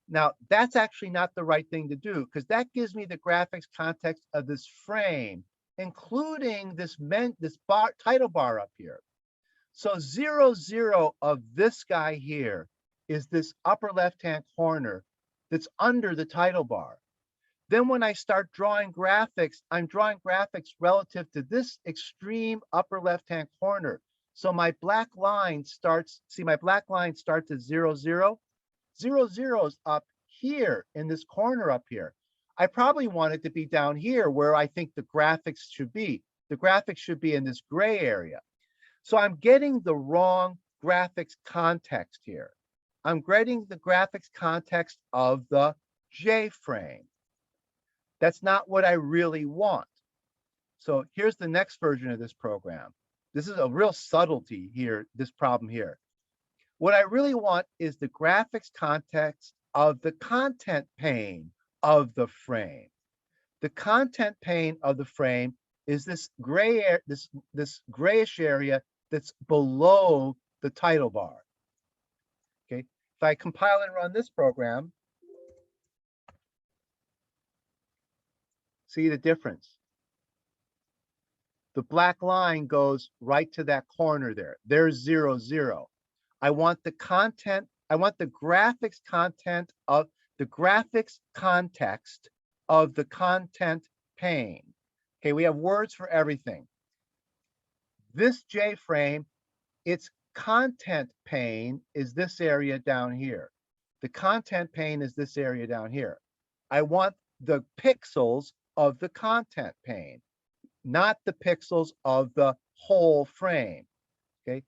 S1: Now, that's actually not the right thing to do, because that gives me the graphics context of this frame, including this title bar up here. So 0, 0 of this guy here is this upper left-hand corner that's under the title bar. Then when I start drawing graphics, I'm drawing graphics relative to this extreme upper left-hand corner. So my black line starts, see, my black line starts at 0, 0. 0, 0 is up here in this corner up here. I probably want it to be down here where I think the graphics should be. The graphics should be in this gray area. So I'm getting the wrong graphics context here. I'm getting the graphics context of the J-frame. That's not what I really want. So here's the next version of this program. This is a real subtlety here, this problem here. What I really want is the graphics context of the content pane of the frame. The content pane of the frame is this gray this grayish area that's below the title bar. Okay, if I compile and run this program, see the difference. The black line goes right to that corner there. There's 0, 0. I want the content, I want the graphics content of the graphics context of the content pane. Okay, we have words for everything. This J-frame, its content pane is this area down here. The content pane is this area down here. I want the pixels of the content pane, not the pixels of the whole frame. Okay,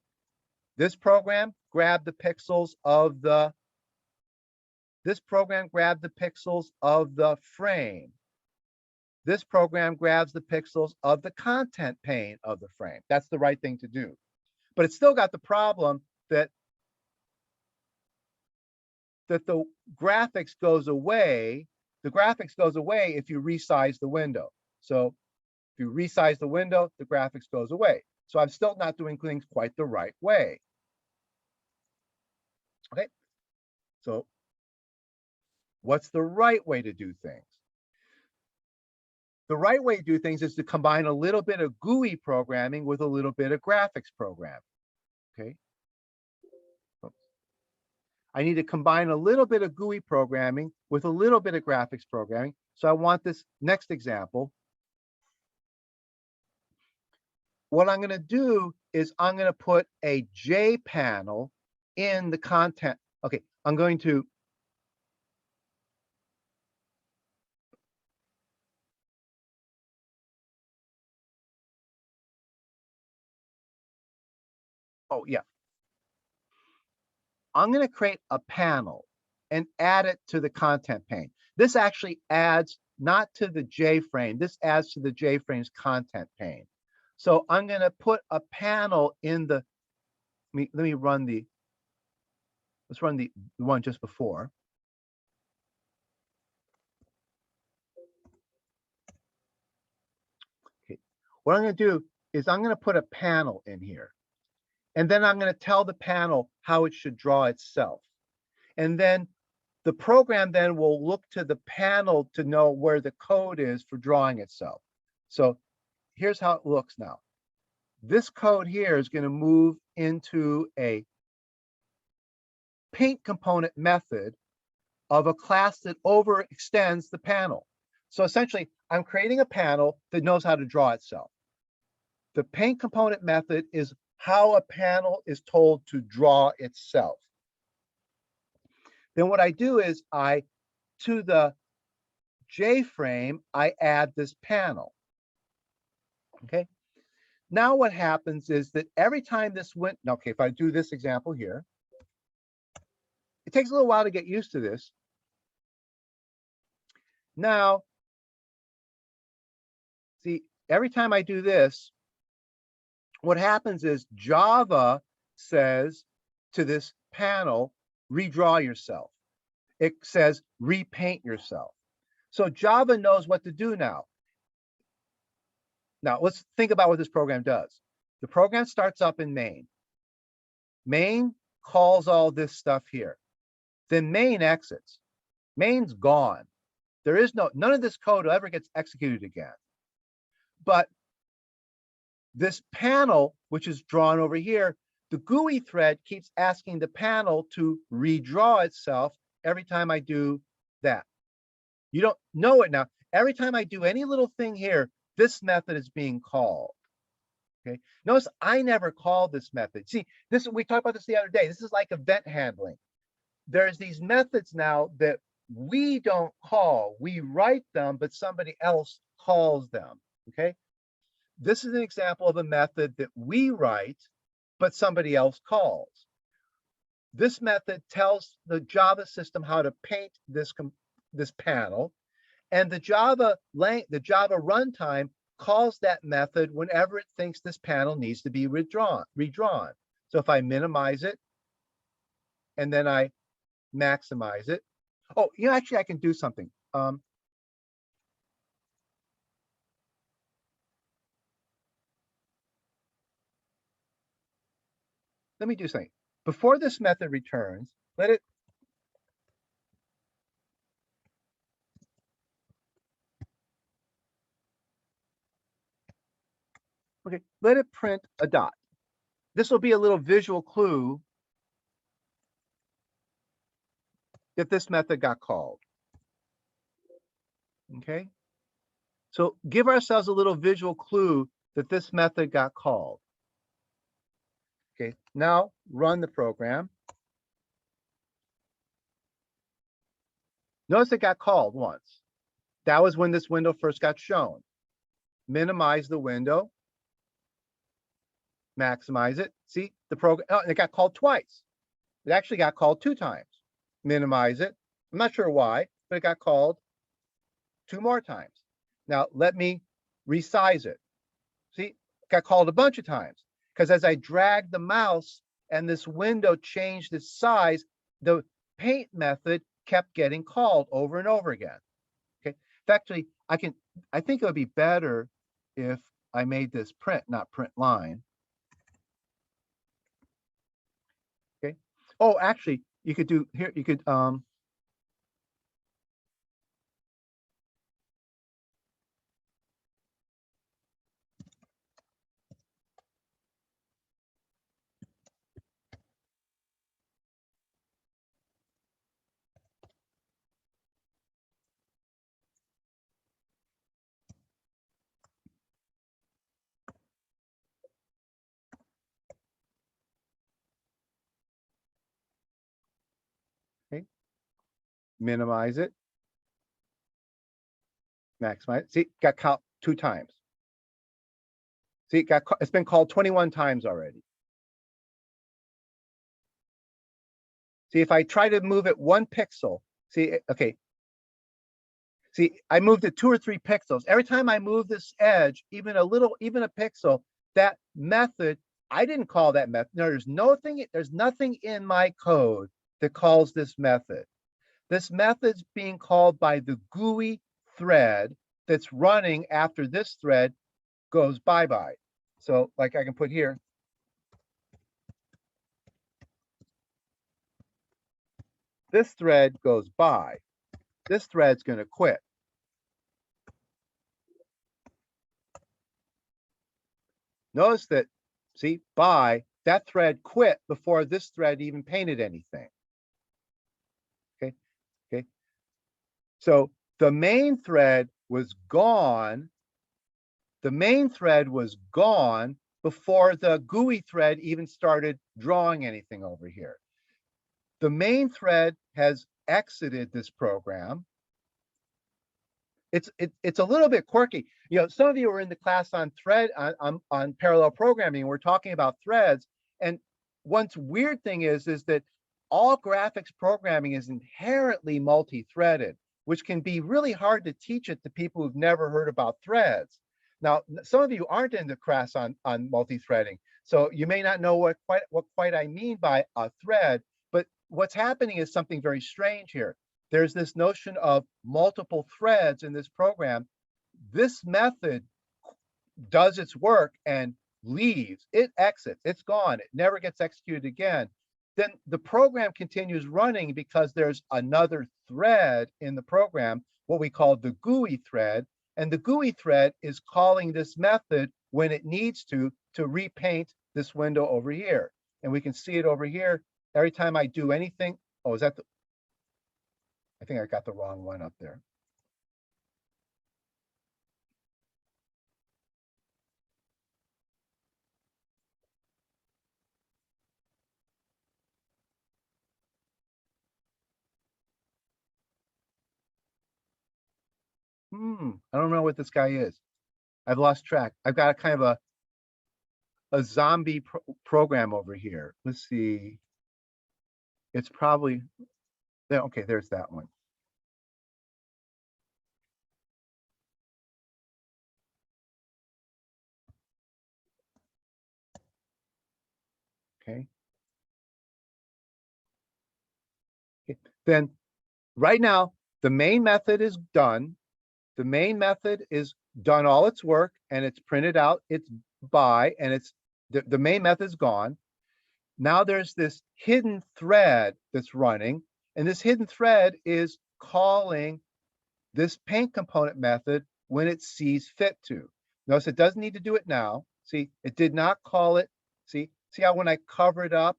S1: this program grabbed the pixels of the This program grabbed the pixels of the frame. This program grabs the pixels of the content pane of the frame. That's the right thing to do. But it's still got the problem that the graphics goes away. The graphics goes away if you resize the window. So if you resize the window, the graphics goes away. So I'm still not doing things quite the right way. Okay, so what's the right way to do things? The right way to do things is to combine a little bit of GUI programming with a little bit of graphics programming. Okay. I need to combine a little bit of GUI programming with a little bit of graphics programming. So I want this next example. What I'm going to do is I'm going to put a Jpanel in the content. Okay, I'm going to I'm going to create a panel and add it to the content pane. This actually adds not to the J-frame. This adds to the J-frame's content pane. So I'm going to put a panel in the, let's run the one just before. Okay. What I'm going to do is I'm going to put a panel in here. And then I'm going to tell the panel how it should draw itself. And then the program then will look to the panel to know where the code is for drawing itself. So here's how it looks now. This code here is going to move into a paint component method of a class that overextends the panel. So essentially, I'm creating a panel that knows how to draw itself. The paint component method is how a panel is told to draw itself. Then what I do is to the J-frame, I add this panel. Okay. Now what happens is that every time this went, okay, if I do this example here, it takes a little while to get used to this. Now, see, every time I do this, what happens is Java says to this panel, redraw yourself. It says repaint yourself. So Java knows what to do now. Now let's think about what this program does. The program starts up in main. Main calls all this stuff here. Then main exits. Main's gone. There is none of this code ever gets executed again. But this panel, which is drawn over here, the GUI thread keeps asking the panel to redraw itself every time I do that. You don't know it now. Every time I do any little thing here, this method is being called. Okay. Notice I never called this method. See, we talked about this the other day. This is like event handling. There's these methods now that we don't call. We write them, but somebody else calls them, okay? This is an example of a method that we write, but somebody else calls. This method tells the Java system how to paint this panel, and the Java runtime calls that method whenever it thinks this panel needs to be redrawn. So if I minimize it, and then I maximize it. Oh, actually, I can do something. Let me do something. Before this method returns, let it print a dot. This will be a little visual clue that this method got called. Okay. So give ourselves a little visual clue that this method got called. Okay, now run the program. Notice it got called once. That was when this window first got shown. Minimize the window. Maximize it. See the program, oh, it got called twice. It actually got called 2 times. Minimize it. I'm not sure why, but it got called 2 more times. Now let me resize it. See, it got called a bunch of times because as I dragged the mouse and this window changed its size, the paint method kept getting called over and over again. Okay. Actually, I think it would be better if I made this print, not print line. Okay. Oh, actually, you could do here, you could okay, minimize it, maximize it. See, got called 2 times. See, it's been called 21 times already. See, if I try to move it 1 pixel, see, okay. See, I moved it 2 or 3 pixels. Every time I move this edge, even a pixel, that method, I didn't call that method. No, there's nothing in my code that calls this method. This method's being called by the Gui thread that's running after this thread goes bye-bye. So like I can put here, this thread goes by. This thread's going to quit. Notice that, see, bye, that thread quit before this thread even painted anything. Okay, okay. So the main thread was gone. The main thread was gone before the GUI thread even started drawing anything over here. The main thread has exited this program. It's a little bit quirky. Some of you were in the class on parallel programming. We're talking about threads. And one weird thing is that all graphics programming is inherently multi-threaded, which can be really hard to teach it to people who've never heard about threads. Now, some of you aren't in the class on multi-threading, so you may not know what quite I mean by a thread. But what's happening is something very strange here. There's this notion of multiple threads in this program. This method does its work and leaves. It exits. It's gone. It never gets executed again. Then the program continues running because there's another thread in the program, what we call the GUI thread. And the GUI thread is calling this method when it needs to repaint this window over here. And we can see it over here. Every time I do anything, oh, is that the, I think I got the wrong one up there. I don't know what this guy is. I've lost track. I've got a kind of a zombie program over here. Let's see. It's probably there. Okay, there's that one. Okay. Then right now, the main method is done. The main method is done all its work and it's printed out its by, and it's the main method's gone. Now there's this hidden thread that's running, and this hidden thread is calling this paint component method when it sees fit to. Notice it doesn't need to do it now. See, it did not call it. See how when I cover it up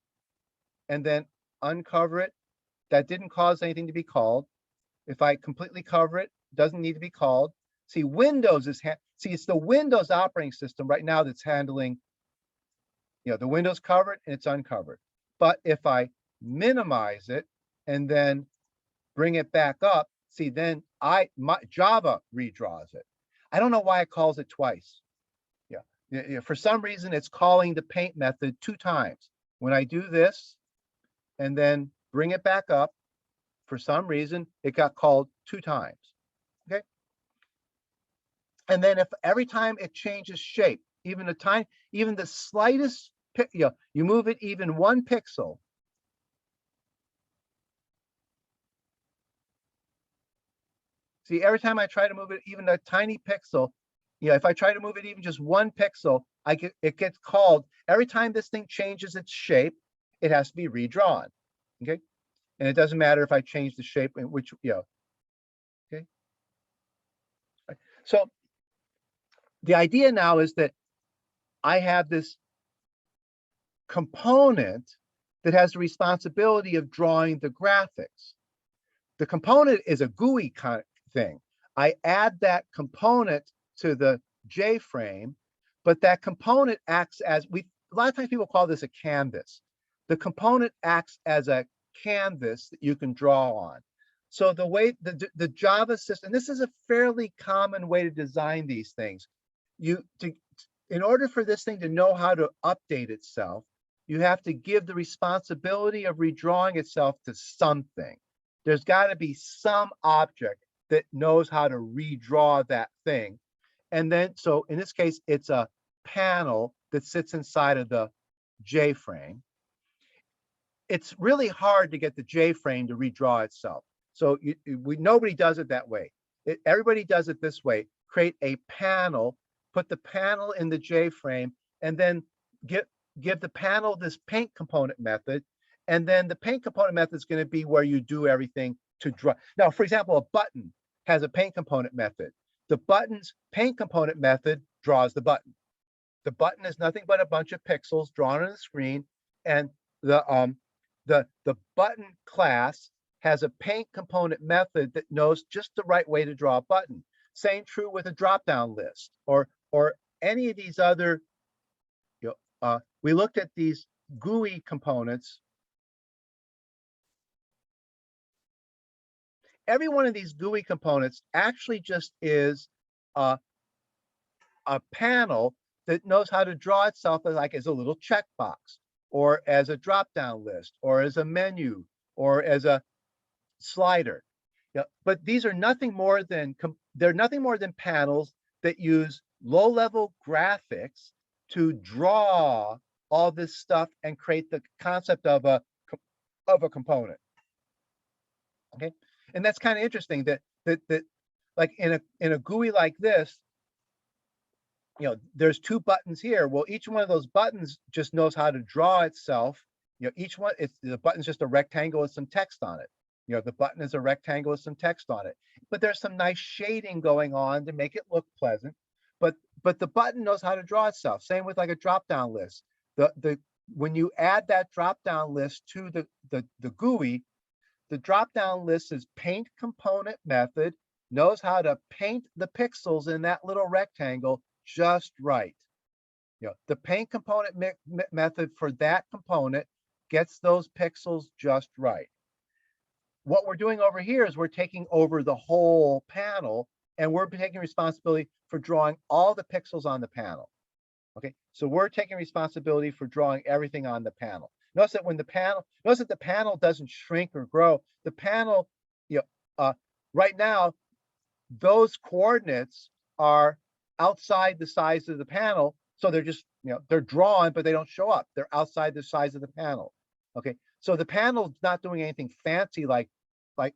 S1: and then uncover it, that didn't cause anything to be called. If I completely cover it, doesn't need to be called. See, Windows is, it's the Windows operating system right now that's handling, the Windows covered and it's uncovered. But if I minimize it and then bring it back up, see, then Java redraws it. I don't know why it calls it twice. Yeah, for some reason, it's calling the paint method 2 times. When I do this and then bring it back up, for some reason, it got called 2 times. Okay. And then if every time it changes shape, even the slightest, you move it even 1 pixel. See, every time I try to move it even a tiny pixel, if I try to move it even just 1 pixel, it gets called. Every time this thing changes its shape, it has to be redrawn. Okay. And it doesn't matter if I change the shape in which, okay. So the idea now is that I have this component that has the responsibility of drawing the graphics. The component is a GUI kind of thing. I add that component to the J-frame, but that component acts as, a lot of times people call this a canvas. The component acts as a canvas that you can draw on. So the way the Java system, and this is a fairly common way to design these things. In order for this thing to know how to update itself, you have to give the responsibility of redrawing itself to something. There's got to be some object that knows how to redraw that thing. And then, so in this case, it's a panel that sits inside of the J-frame. It's really hard to get the J-frame to redraw itself. So nobody does it that way. Everybody does it this way: create a panel, put the panel in the J-frame, and then give the panel this paint component method. And then the paint component method is going to be where you do everything to draw. Now, for example, a button has a paint component method. The button's paint component method draws the button. The button is nothing but a bunch of pixels drawn on the screen, and the button class has a paint component method that knows just the right way to draw a button. Same true with a drop-down list or any of these other. We looked at these GUI components. Every one of these GUI components actually just is a panel that knows how to draw itself as a little checkbox, or as a drop-down list, or as a menu, or as a slider. But these are nothing more than panels that use low-level graphics to draw all this stuff and create the concept of a component. Okay, and that's kind of interesting that like in a GUI like this, there's 2 buttons here. Well, each one of those buttons just knows how to draw itself. Each one, the button's just a rectangle with some text on it. The button is a rectangle with some text on it, but there's some nice shading going on to make it look pleasant. But the button knows how to draw itself. Same with like a drop-down list. When you add that drop-down list to the GUI, the drop-down list's paint component method knows how to paint the pixels in that little rectangle just right. The paint component method for that component gets those pixels just right. What we're doing over here is we're taking over the whole panel and we're taking responsibility for drawing all the pixels on the panel. Okay, so we're taking responsibility for drawing everything on the panel. Notice that the panel doesn't shrink or grow. The panel, right now, those coordinates are outside the size of the panel. So they're just, they're drawn, but they don't show up. They're outside the size of the panel. Okay, so the panel's not doing anything fancy like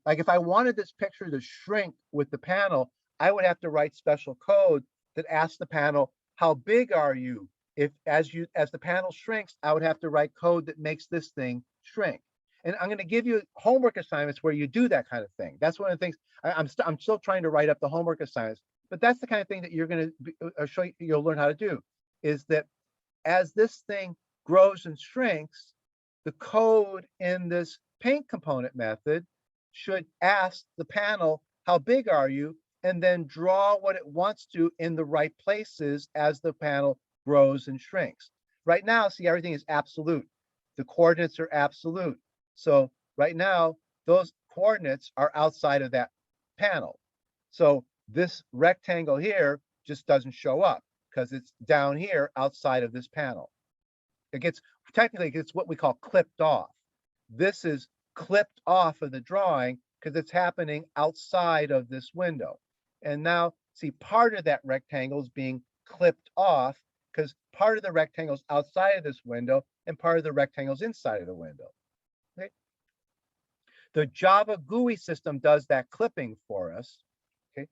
S1: if I wanted this picture to shrink with the panel, I would have to write special code that asks the panel, how big are you? If as the panel shrinks, I would have to write code that makes this thing shrink. And I'm going to give you homework assignments where you do that kind of thing. That's one of the things I'm still trying to write up the homework assignments, but that's the kind of thing that you're going to show you'll learn how to do, is that as this thing grows and shrinks, the code in this paint component method should ask the panel, how big are you? And then draw what it wants to in the right places as the panel grows and shrinks. Right now, see, everything is absolute. The coordinates are absolute. So right now, those coordinates are outside of that panel. So this rectangle here just doesn't show up because it's down here outside of this panel. Technically, it's what we call clipped off. This is clipped off of the drawing because it's happening outside of this window. And now, see, part of that rectangle is being clipped off because part of the rectangle is outside of this window and part of the rectangle is inside of the window. Okay? The Java GUI system does that clipping for us. Okay?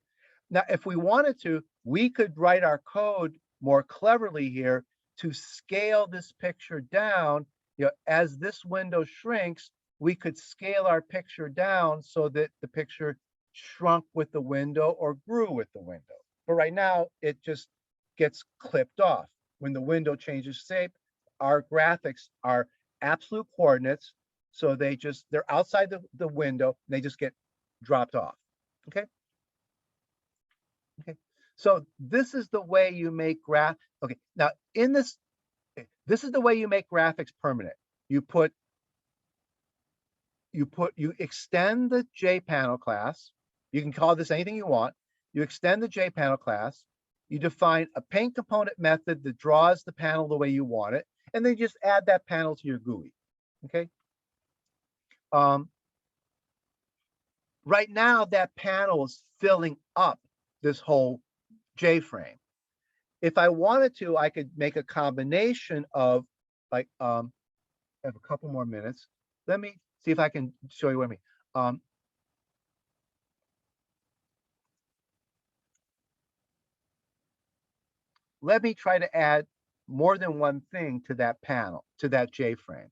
S1: Now, if we wanted to, we could write our code more cleverly here to scale this picture down. As this window shrinks, we could scale our picture down so that the picture shrunk with the window or grew with the window. But right now, it just gets clipped off. When the window changes shape, our graphics are absolute coordinates, so they're outside the window, they just get dropped off. Okay. So this is the way you make okay, now in this is the way you make graphics permanent. You extend the Jpanel class. You can call this anything you want. You extend the Jpanel class. You define a paint component method that draws the panel the way you want it, and then just add that panel to your GUI. Okay. Right now, that panel is filling up this whole J-frame. If I wanted to, I could make a combination of I have a couple more minutes. Let me see if I can show you what I mean. Let me try to add more than one thing to that panel, to that J-frame.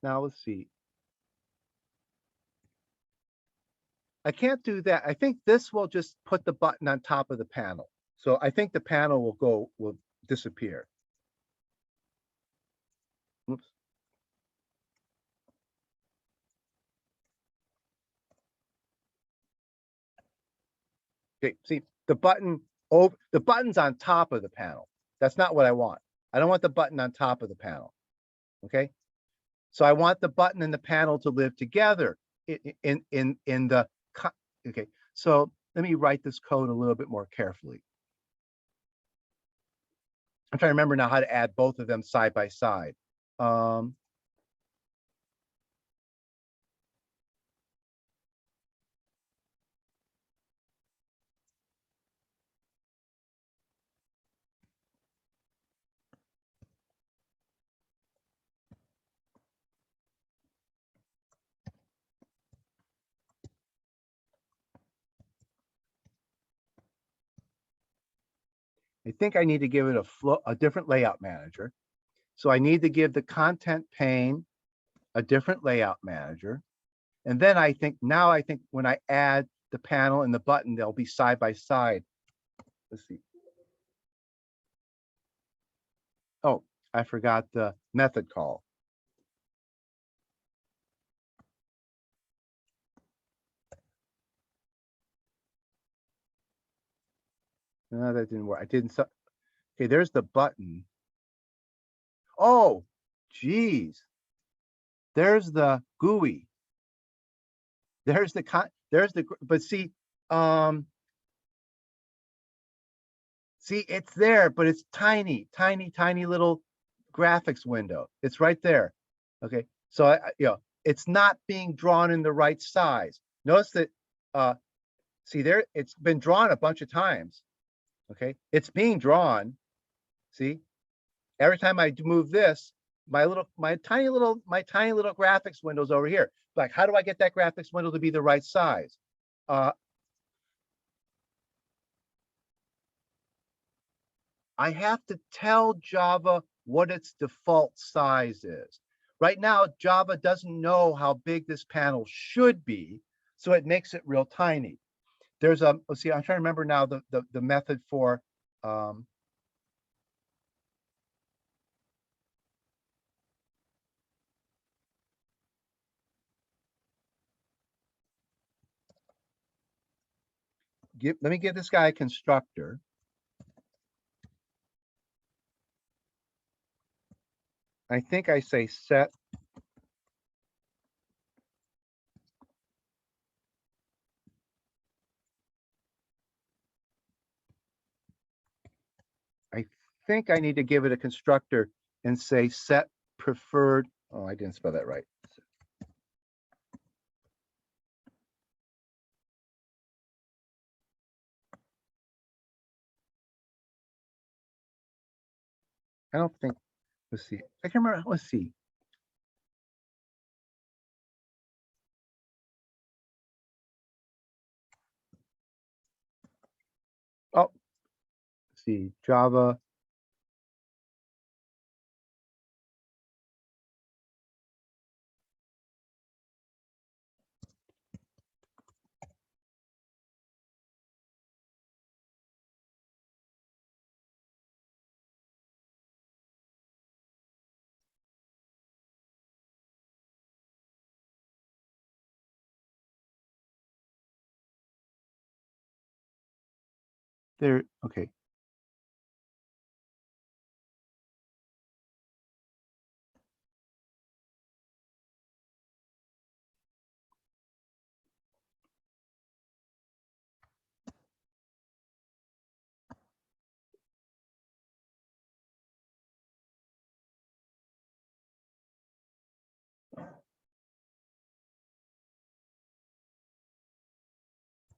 S1: Now let's see. I can't do that. I think this will just put the button on top of the panel. So I think the panel will disappear. Oops. Okay, see the button's on top of the panel. That's not what I want. I don't want the button on top of the panel. Okay, so I want the button and the panel to live together in the. Okay, so let me write this code a little bit more carefully. I'm trying to remember now how to add both of them side by side. I think I need to give it a different layout manager. So I need to give the content pane a different layout manager. And then I think when I add the panel and the button, they'll be side by side. Let's see. Oh, I forgot the method call. No, that didn't work. I didn't. Okay, there's the button. Oh, geez. There's the GUI. There's the, but see, see, it's there, but it's tiny, tiny, tiny little graphics window. It's right there. Okay, so it's not being drawn in the right size. Notice that, see there, it's been drawn a bunch of times. Okay, it's being drawn. See, every time I move this, my tiny little graphics window's over here. Like, how do I get that graphics window to be the right size? I have to tell Java what its default size is. Right now, Java doesn't know how big this panel should be, so it makes it real tiny. There's a, let's see, I'm trying to remember now the method for, let me give this guy a constructor. I think I say set I think I need to give it a constructor and say set preferred. Oh, I didn't spell that right. I don't think, let's see. I can remember, let's see. Oh, let's see, Java. There, okay.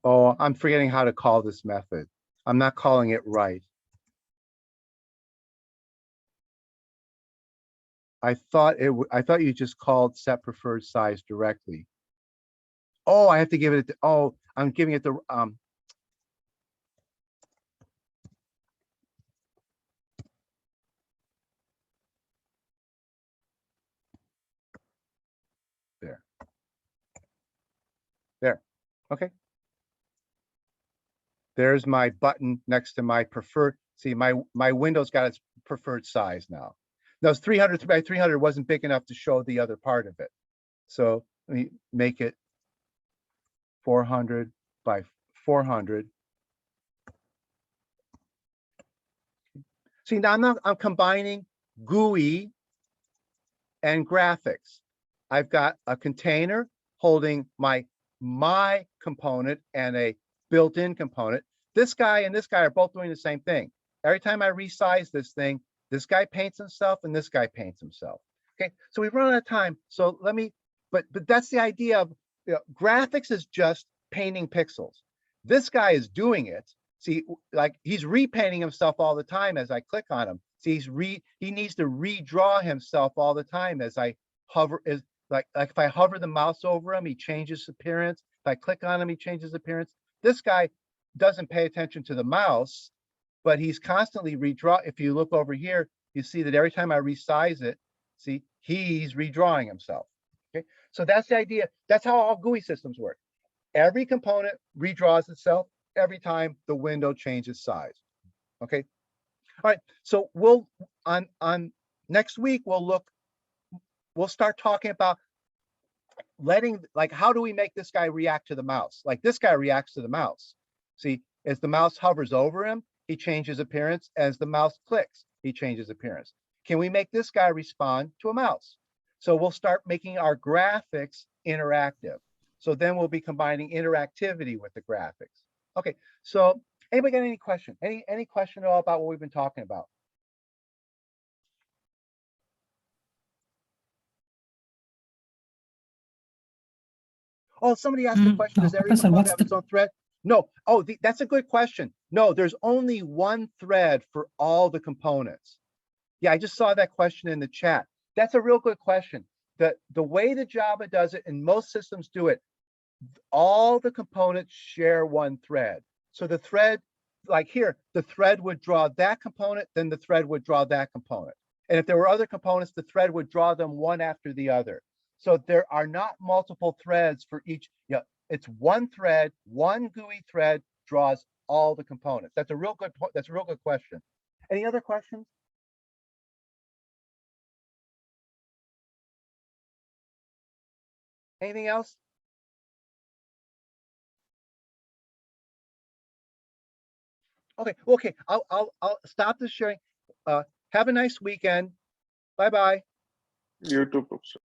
S1: Oh, I'm forgetting how to call this method. I'm not calling it right. I thought I thought you just called set preferred size directly. Oh, I have to give it, oh, I'm giving it the, there, there, okay. There's my button next to my preferred. See, my window's got its preferred size now. Now, 300 by 300 wasn't big enough to show the other part of it. So let me make it 400 by 400. See, now I'm combining GUI and graphics. I've got a container holding my component and a built-in component. This guy and this guy are both doing the same thing. Every time I resize this thing, this guy paints himself and this guy paints himself. Okay, so we've run out of time. So let me, but that's the idea of, graphics is just painting pixels. This guy is doing it. See, like he's repainting himself all the time as I click on him. See, he needs to redraw himself all the time as I hover, is like if I hover the mouse over him, he changes appearance. If I click on him, he changes appearance. This guy doesn't pay attention to the mouse, but he's constantly redraw. If you look over here, you see that every time I resize it, see, he's redrawing himself. Okay, so that's the idea. That's how all GUI systems work. Every component redraws itself every time the window changes size. Okay. All right. So we'll on next week we'll start talking about letting, like, how do we make this guy react to the mouse? Like this guy reacts to the mouse. See, as the mouse hovers over him, he changes appearance. As the mouse clicks, he changes appearance. Can we make this guy respond to a mouse? So we'll start making our graphics interactive. So then we'll be combining interactivity with the graphics. Okay, so anybody got any question? Any question at all about what we've been talking about? Oh, somebody asked a question. Does every
S2: Professor,
S1: component
S2: what's
S1: have
S2: the
S1: its own thread? No. Oh, that's a good question. No, there's only one thread for all the components. Yeah, I just saw that question in the chat. That's a real good question. The way that Java does it, and most systems do it, all the components share one thread. So the thread, like here, the thread would draw that component, then the thread would draw that component. And if there were other components, the thread would draw them one after the other. So there are not multiple threads for each. Yeah, it's one thread, one GUI thread draws all the components. That's a real good point. That's a real good question. Any other questions? Anything else? Okay, okay. I'll stop the sharing. Have a nice weekend. Bye-bye.
S3: You too, Professor.